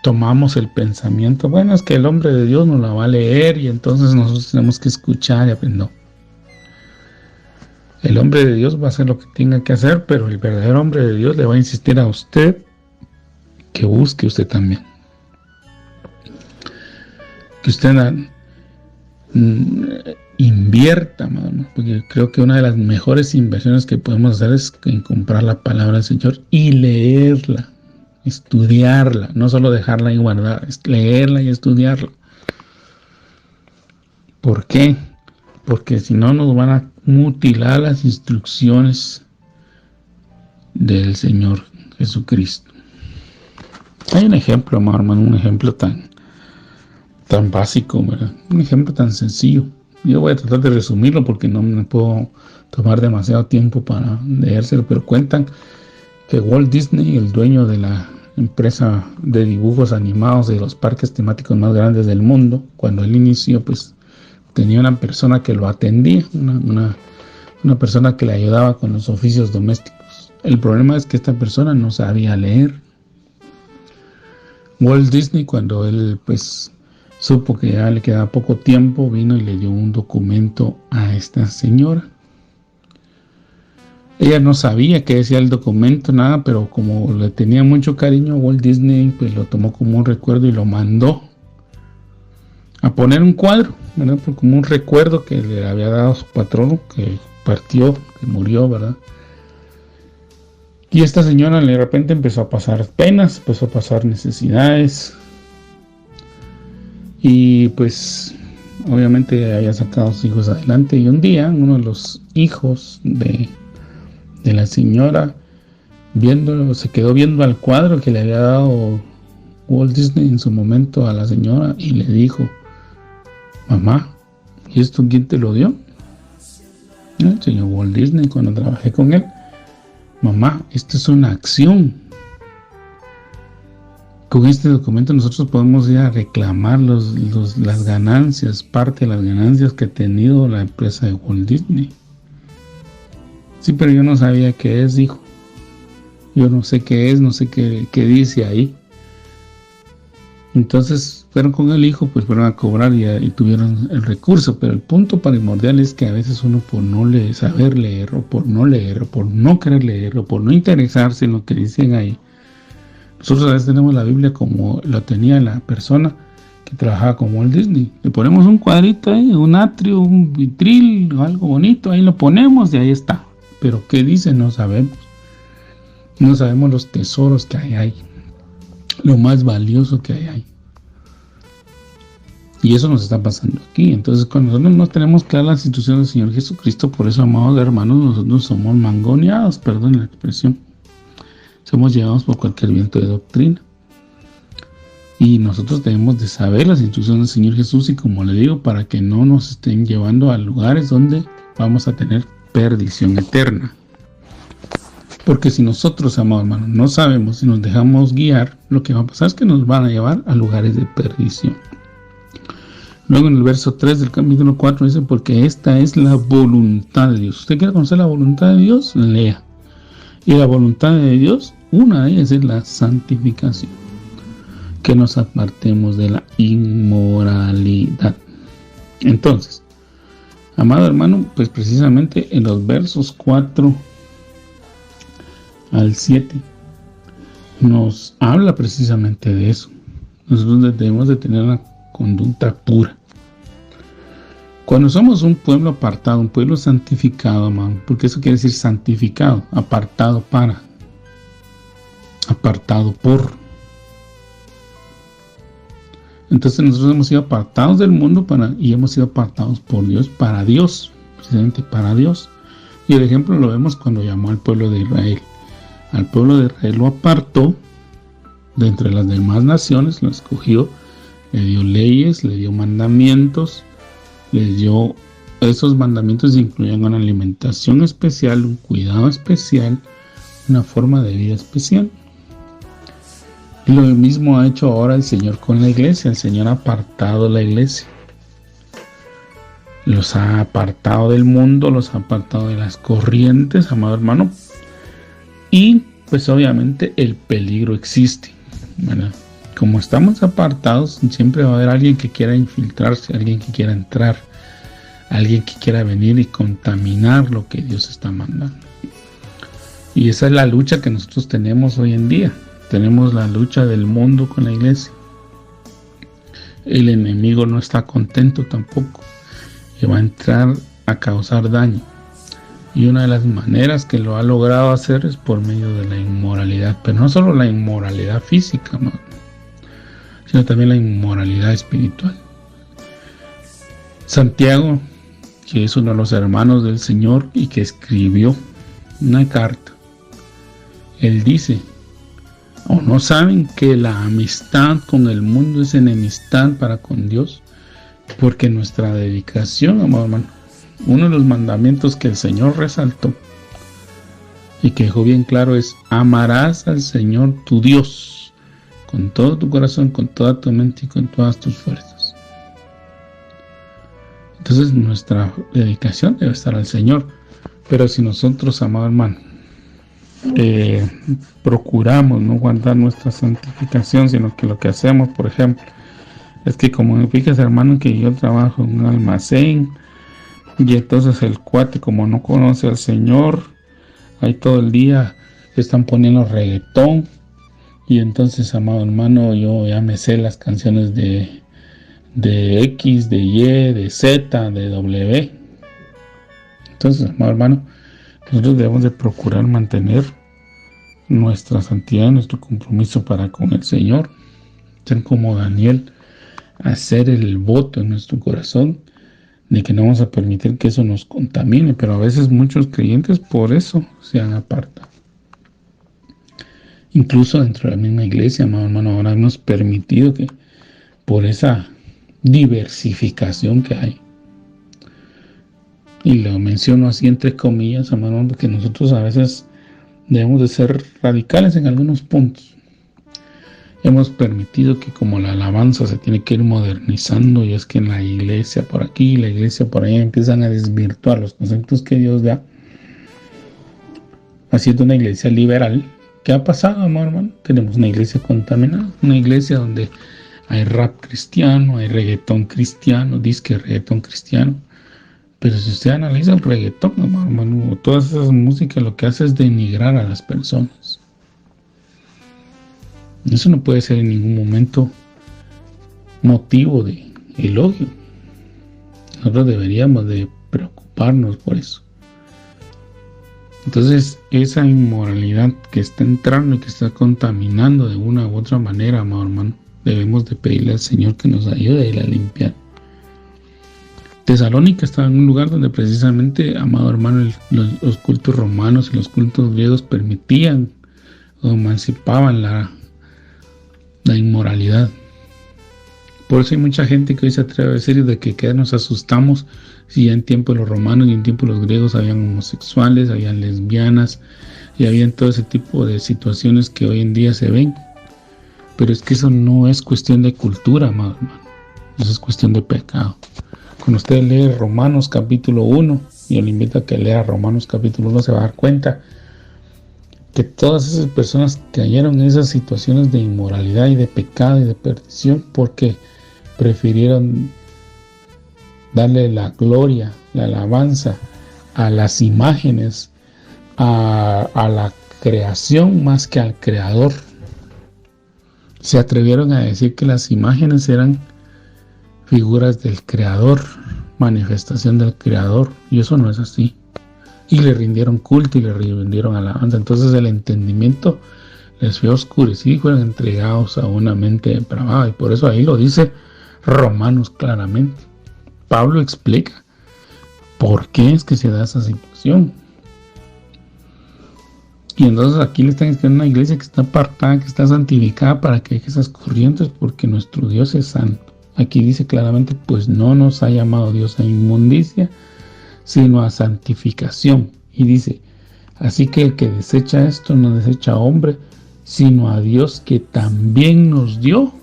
tomamos el pensamiento, bueno, es que el hombre de Dios nos la va a leer y entonces nosotros tenemos que escuchar y aprender. No. El hombre de Dios va a hacer lo que tenga que hacer, pero el verdadero hombre de Dios le va a insistir a usted que busque usted también. Que usted invierta, ¿no? Porque creo que una de las mejores inversiones que podemos hacer es en comprar la palabra del Señor y leerla estudiarla, no solo dejarla y guardar, es leerla y estudiarla. ¿Por qué? Porque si no nos van a mutilar las instrucciones del Señor Jesucristo. Hay un ejemplo, hermano, un ejemplo tan básico, ¿verdad? Un ejemplo tan sencillo. Yo voy a tratar de resumirlo porque no me puedo tomar demasiado tiempo para leérselo, pero cuentan que Walt Disney, el dueño de la empresa de dibujos animados de los parques temáticos más grandes del mundo, cuando él inició, pues tenía una persona que lo atendía, una persona que le ayudaba con los oficios domésticos. El problema es que esta persona no sabía leer. Walt Disney, cuando él pues supo que ya le quedaba poco tiempo, vino y le dio un documento a esta señora. Ella no sabía qué decía el documento, nada, pero como le tenía mucho cariño, Walt Disney pues lo tomó como un recuerdo y lo mandó a poner un cuadro, ¿verdad? Como un recuerdo que le había dado su patrono, que partió, que murió, ¿verdad? Y esta señora de repente empezó a pasar penas, empezó a pasar necesidades. Y pues obviamente había sacado a sus hijos adelante. Y un día uno de los hijos de la señora, se quedó viendo al cuadro que le había dado Walt Disney en su momento a la señora y le dijo: mamá, ¿y esto quién te lo dio? El señor Walt Disney, cuando trabajé con él. Mamá, esto es una acción. Con este documento nosotros podemos ir a reclamar las ganancias, parte de las ganancias que ha tenido la empresa de Walt Disney. Sí, pero yo no sabía qué es, hijo. Yo no sé qué es, no sé qué dice ahí. Entonces fueron con el hijo, pues fueron a cobrar y tuvieron el recurso. Pero el punto primordial es que a veces uno, por no saber leer, o por no leer, o por no querer leer, o por no interesarse en lo que dicen ahí, nosotros a veces tenemos la Biblia como lo tenía la persona que trabajaba con Walt Disney. Le ponemos un cuadrito ahí, un atrio, un vitril, algo bonito, ahí lo ponemos y ahí está. Pero qué dice no sabemos. No sabemos los tesoros que hay ahí, lo más valioso que hay ahí. Y eso nos está pasando aquí. Entonces, cuando nosotros no tenemos claras las instrucciones del Señor Jesucristo, por eso, amados hermanos, nosotros somos mangoneados, perdón la expresión. Somos llevados por cualquier viento de doctrina. Y nosotros debemos de saber las instrucciones del Señor Jesús, y como le digo, para que no nos estén llevando a lugares donde vamos a tener perdición eterna. Porque si nosotros, amados hermanos, no sabemos, si nos dejamos guiar, lo que va a pasar es que nos van a llevar a lugares de perdición. Luego en el verso 3 del capítulo 4 dice: porque esta es la voluntad de Dios. ¿Usted quiere conocer la voluntad de Dios? Lea. Y la voluntad de Dios, una de ellas es la santificación, que nos apartemos de la inmoralidad. Entonces, amado hermano, pues precisamente en los versos 4 al 7 nos habla precisamente de eso. Nosotros debemos de tener una conducta pura. Cuando somos un pueblo apartado, un pueblo santificado, amado, porque eso quiere decir santificado, apartado para, apartado por. Entonces nosotros hemos sido apartados del mundo y hemos sido apartados por Dios, para Dios, precisamente para Dios. Y el ejemplo lo vemos cuando llamó al pueblo de Israel. Al pueblo de Israel lo apartó de entre las demás naciones, lo escogió, le dio leyes, le dio mandamientos, les dio esos mandamientos, incluían una alimentación especial, un cuidado especial, una forma de vida especial. Y lo mismo ha hecho ahora el Señor con la iglesia. El Señor ha apartado la iglesia, los ha apartado del mundo, los ha apartado de las corrientes, amado hermano. Y pues obviamente el peligro existe, ¿verdad? Como estamos apartados, siempre va a haber alguien que quiera infiltrarse, alguien que quiera entrar, alguien que quiera venir y contaminar lo que Dios está mandando. Y esa es la lucha que nosotros tenemos hoy en día. Tenemos la lucha del mundo con la iglesia. El enemigo no está contento tampoco, y va a entrar a causar daño. Y una de las maneras que lo ha logrado hacer es por medio de la inmoralidad, pero no solo la inmoralidad física, sino también la inmoralidad espiritual. Santiago, que es uno de los hermanos del Señor y que escribió una carta, él dice: ¿o no saben que la amistad con el mundo es enemistad para con Dios? Porque nuestra dedicación, amado hermano, uno de los mandamientos que el Señor resaltó y que dejó bien claro es: amarás al Señor tu Dios con todo tu corazón, con toda tu mente y con todas tus fuerzas. Entonces nuestra dedicación debe estar al Señor. Pero si nosotros, amado hermano, procuramos no guardar nuestra santificación, sino que lo que hacemos, por ejemplo, es que, como fíjese, hermano, que yo trabajo en un almacén, y entonces el cuate, como no conoce al Señor, ahí todo el día están poniendo reggaetón, y entonces, amado hermano, yo ya me sé las canciones de X, de Y, de Z, de W. Entonces, amado hermano, nosotros debemos de procurar mantener nuestra santidad, nuestro compromiso para con el Señor, ser como Daniel, hacer el voto en nuestro corazón de que no vamos a permitir que eso nos contamine. Pero a veces muchos creyentes por eso se han apartado. Incluso dentro de la misma iglesia, amado hermano, ahora hemos permitido que, por esa diversificación que hay, y lo menciono así entre comillas, amado, que nosotros a veces debemos de ser radicales en algunos puntos. Hemos permitido que, como la alabanza se tiene que ir modernizando, y es que en la iglesia por aquí, la iglesia por allá, empiezan a desvirtuar los conceptos que Dios da, haciendo una iglesia liberal. ¿Qué ha pasado, amado hermano? Tenemos una iglesia contaminada, una iglesia donde hay rap cristiano, hay reggaetón cristiano, disque reggaetón cristiano. Pero si usted analiza el reggaetón, hermano, todas esas músicas lo que hace es denigrar a las personas. Eso no puede ser en ningún momento motivo de elogio. Nosotros deberíamos de preocuparnos por eso. Entonces, esa inmoralidad que está entrando y que está contaminando de una u otra manera, amado hermano, debemos de pedirle al Señor que nos ayude a ir a limpiar. Tesalónica estaba en un lugar donde precisamente, amado hermano, los cultos romanos y los cultos griegos permitían o emancipaban la inmoralidad. Por eso hay mucha gente que hoy se atreve a decir de que nos asustamos si ya en tiempo de los romanos y en tiempo de los griegos habían homosexuales, habían lesbianas y habían todo ese tipo de situaciones que hoy en día se ven. Pero es que eso no es cuestión de cultura, amado hermano. Eso es cuestión de pecado. Cuando usted lee Romanos capítulo 1, y yo le invito a que lea Romanos capítulo 1, se va a dar cuenta que todas esas personas cayeron en esas situaciones de inmoralidad y de pecado y de perdición porque prefirieron darle la gloria, la alabanza a las imágenes, a la creación más que al creador. Se atrevieron a decir que las imágenes eran figuras del creador, manifestación del creador, y eso no es así. Y le rindieron culto y le rindieron alabanza. Entonces el entendimiento les fue oscurecido y fueron entregados a una mente depravada. Y por eso ahí lo dice Romanos claramente. Pablo explica por qué es que se da esa situación. Y entonces aquí le están escribiendo a una iglesia que está apartada, que está santificada para que deje esas corrientes, porque nuestro Dios es santo. Aquí dice claramente, pues no nos ha llamado Dios a inmundicia, sino a santificación. Y dice, así que el que desecha esto no desecha a hombre, sino a Dios, que también nos dio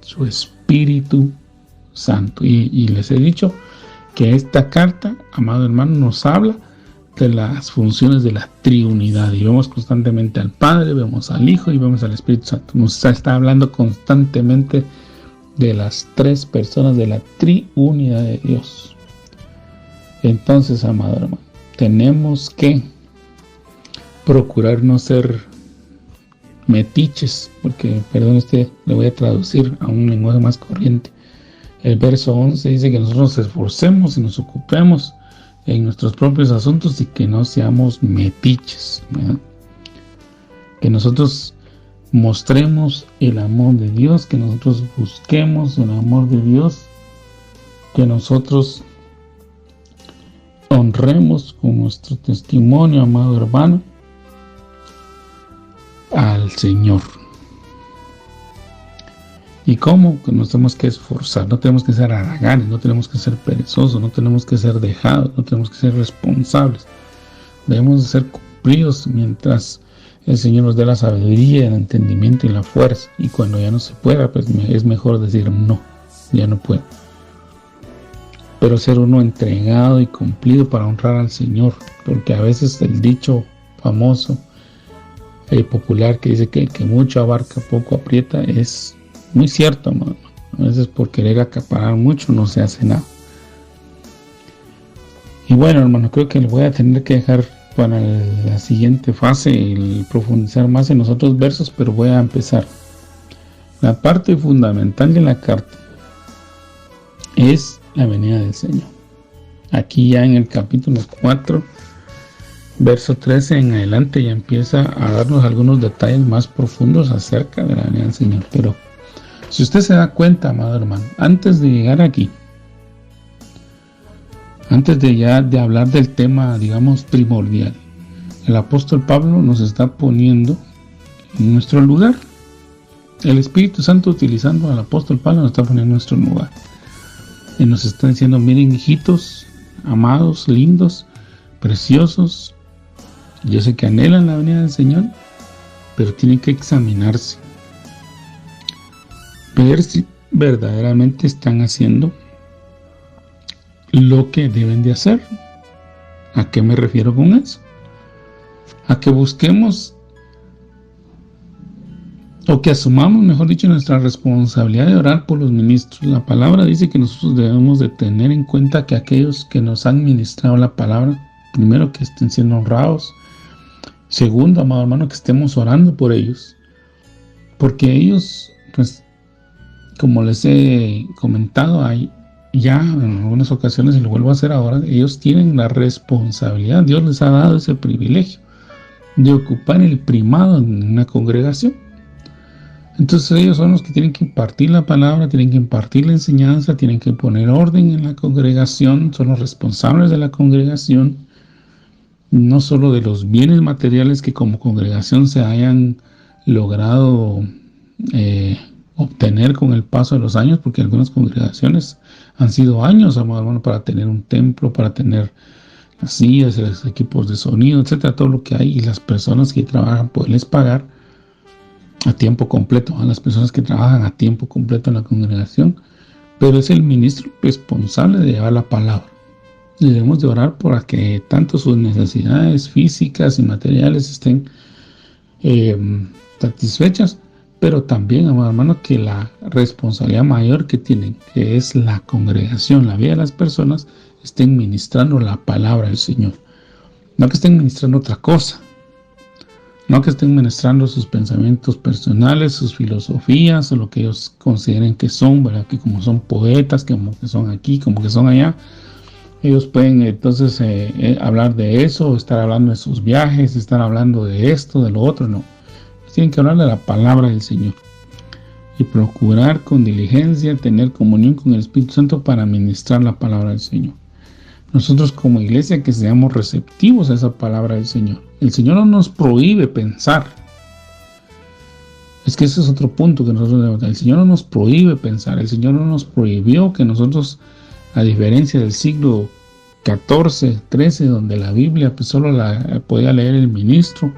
su Espíritu Santo. Y les he dicho que esta carta, amado hermano, nos habla de las funciones de la triunidad. Y vemos constantemente al Padre, vemos al Hijo y vemos al Espíritu Santo. Nos está hablando constantemente de las tres personas de la triunidad de Dios. Entonces, amado hermano, tenemos que procurar no ser metiches, porque, perdón usted, le voy a traducir a un lenguaje más corriente. El verso 11 dice que nosotros nos esforcemos y nos ocupemos en nuestros propios asuntos y que no seamos metiches, ¿verdad? Que nosotros mostremos el amor de Dios, que nosotros busquemos el amor de Dios, que nosotros honremos con nuestro testimonio, amado hermano, al Señor. ¿Y cómo? Que nos tenemos que esforzar, no tenemos que ser haraganes, no tenemos que ser perezosos, no tenemos que ser dejados, no tenemos que ser responsables. Debemos de ser cumplidos mientras el Señor nos dé la sabiduría, el entendimiento y la fuerza. Y cuando ya no se pueda, pues es mejor decir no, ya no puedo. Pero ser uno entregado y cumplido para honrar al Señor, porque a veces el dicho famoso y popular que dice que el que mucho abarca poco aprieta es muy cierto, hermano. A veces por querer acaparar mucho no se hace nada. Y bueno, hermano, creo que le voy a tener que dejar para la siguiente fase el profundizar más en los otros versos, pero voy a empezar. La parte fundamental de la carta es la venida del Señor. Aquí ya en el capítulo 4, verso 13 en adelante, ya empieza a darnos algunos detalles más profundos acerca de la venida del Señor. Pero si usted se da cuenta, amado hermano, antes de llegar aquí, antes de ya de hablar del tema, digamos, primordial, el apóstol Pablo nos está poniendo en nuestro lugar. El Espíritu Santo, utilizando al apóstol Pablo, nos está poniendo en nuestro lugar. Y nos está diciendo: miren, hijitos, amados, lindos, preciosos, yo sé que anhelan la venida del Señor, pero tienen que examinarse, ver si verdaderamente están haciendo lo que deben de hacer. ¿A qué me refiero con eso? A que busquemos, o que asumamos, mejor dicho, nuestra responsabilidad de orar por los ministros. La palabra dice que nosotros debemos de tener en cuenta que aquellos que nos han ministrado la palabra, primero, que estén siendo honrados. Segundo, amado hermano, que estemos orando por ellos, porque ellos, pues, como les he comentado ahí ya en algunas ocasiones, y lo vuelvo a hacer ahora, ellos tienen la responsabilidad, Dios les ha dado ese privilegio de ocupar el primado en una congregación. Entonces ellos son los que tienen que impartir la palabra, tienen que impartir la enseñanza, tienen que poner orden en la congregación, son los responsables de la congregación, no solo de los bienes materiales que como congregación se hayan logrado obtener con el paso de los años, porque algunas congregaciones han sido años, amado hermano, para tener un templo, para tener las sillas, los equipos de sonido, etcétera, todo lo que hay, y las personas que trabajan, poderles pagar a tiempo completo, a las personas que trabajan a tiempo completo en la congregación. Pero es el ministro responsable de llevar la palabra. Y debemos de orar por que tanto sus necesidades físicas y materiales estén satisfechas, pero también, amado hermano, que la responsabilidad mayor que tienen, que es la congregación, la vida de las personas, estén ministrando la palabra del Señor. No que estén ministrando otra cosa, no que estén ministrando sus pensamientos personales, sus filosofías, o lo que ellos consideren que son, ¿verdad? Que como son poetas, que como que son aquí, como que son allá, ellos pueden entonces hablar de eso, estar hablando de sus viajes, estar hablando de esto, de lo otro. No, tienen que hablar de la palabra del Señor y procurar con diligencia tener comunión con el Espíritu Santo para ministrar la palabra del Señor. Nosotros como iglesia, que seamos receptivos a esa palabra del Señor. El Señor no nos prohíbe pensar. Es que ese es otro punto que nosotros debemos. El Señor no nos prohíbe pensar. El Señor no nos prohibió que nosotros, a diferencia del siglo XIV, XIII, donde la Biblia pues solo la podía leer el ministro,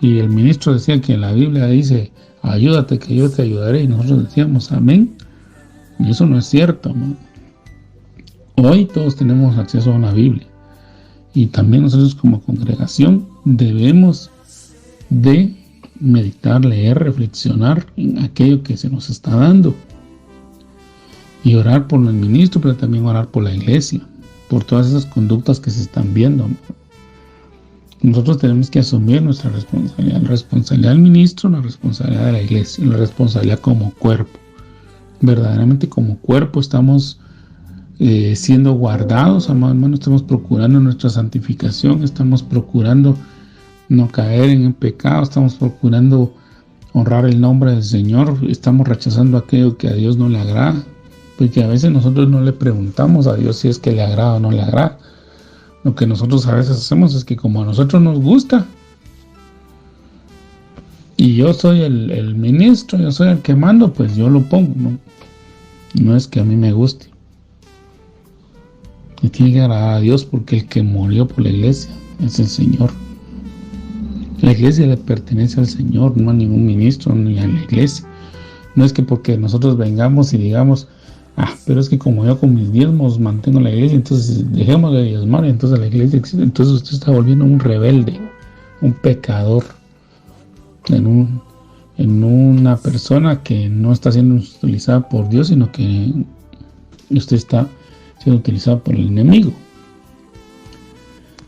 y el ministro decía que en la Biblia dice: ayúdate que yo te ayudaré, y nosotros decíamos amén. Y eso no es cierto, ¿no? Hoy todos tenemos acceso a una Biblia, y también nosotros como congregación debemos de meditar, leer, reflexionar en aquello que se nos está dando, y orar por el ministro, pero también orar por la iglesia, por todas esas conductas que se están viendo, ¿no? Nosotros tenemos que asumir nuestra responsabilidad, la responsabilidad del ministro, la responsabilidad de la iglesia, la responsabilidad como cuerpo. Verdaderamente como cuerpo estamos siendo guardados, amados hermanos. Estamos procurando nuestra santificación, estamos procurando no caer en el pecado, estamos procurando honrar el nombre del Señor, estamos rechazando aquello que a Dios no le agrada, porque a veces nosotros no le preguntamos a Dios si es que le agrada o no le agrada. Lo que nosotros a veces hacemos es que como a nosotros nos gusta, y yo soy el ministro, yo soy el que mando, pues yo lo pongo, no es que a mí me guste. Y tiene que agradar a Dios, porque el que murió por la iglesia es el Señor. La iglesia le pertenece al Señor, no a ningún ministro ni a la iglesia. No es que porque nosotros vengamos y digamos, pero es que como yo con mis diezmos mantengo la iglesia, entonces dejemos de diezmar, entonces la iglesia existe. Entonces usted está volviendo un rebelde, un pecador, en una persona que no está siendo utilizada por Dios, sino que usted está siendo utilizado por el enemigo.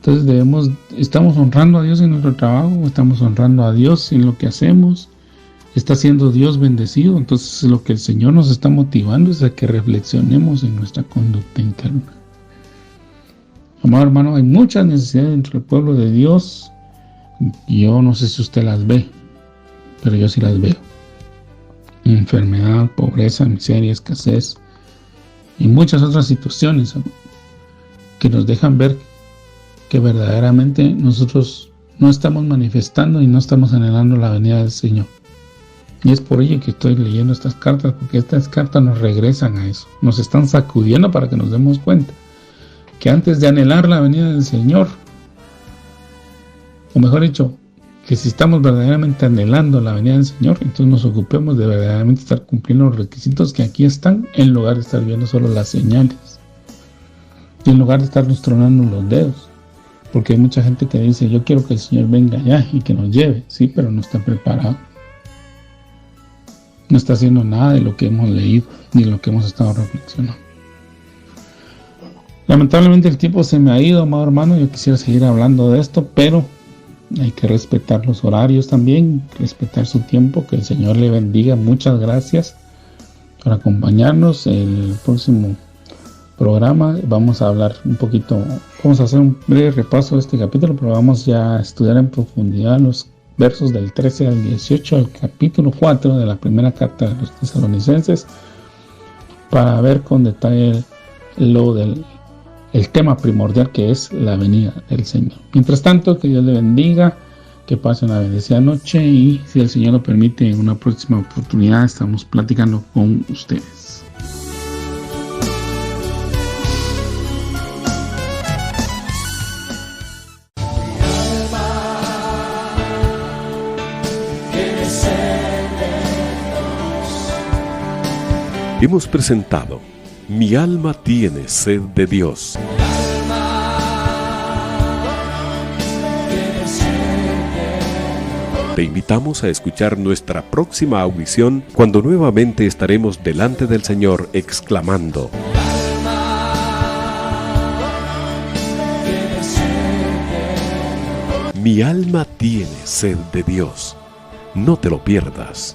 Entonces estamos honrando a Dios en nuestro trabajo, estamos honrando a Dios en lo que hacemos, está siendo Dios bendecido. Entonces lo que el Señor nos está motivando es a que reflexionemos en nuestra conducta interna. Amado hermano, hay muchas necesidades dentro del pueblo de Dios. Yo no sé si usted las ve, pero yo sí las veo. Enfermedad, pobreza, miseria, escasez y muchas otras situaciones que nos dejan ver que verdaderamente nosotros no estamos manifestando y no estamos anhelando la venida del Señor. Y es por ello que estoy leyendo estas cartas, porque estas cartas nos regresan a eso, nos están sacudiendo para que nos demos cuenta que antes de anhelar la venida del Señor, o mejor dicho, que si estamos verdaderamente anhelando la venida del Señor, entonces nos ocupemos de verdaderamente estar cumpliendo los requisitos que aquí están, en lugar de estar viendo solo las señales, y en lugar de estarnos tronando los dedos. Porque hay mucha gente que dice, yo quiero que el Señor venga ya y que nos lleve, sí, pero no está preparado. No está haciendo nada de lo que hemos leído, ni de lo que hemos estado reflexionando. Lamentablemente el tiempo se me ha ido, amado hermano. Yo quisiera seguir hablando de esto, pero hay que respetar los horarios también, respetar su tiempo. Que el Señor le bendiga. Muchas gracias por acompañarnos. El próximo programa vamos a hablar un poquito, vamos a hacer un breve repaso de este capítulo, pero vamos ya a estudiar en profundidad los versos del 13 al 18 del capítulo 4 de la primera carta de los Tesalonicenses, para ver con detalle el tema primordial, que es la venida del Señor. Mientras tanto, que Dios le bendiga, que pase una bendecida noche, y si el Señor lo permite, en una próxima oportunidad estamos platicando con ustedes. Hemos presentado Mi alma tiene sed de Dios. Te invitamos a escuchar nuestra próxima audición, cuando nuevamente estaremos delante del Señor exclamando: Mi alma tiene sed de Dios. No te lo pierdas.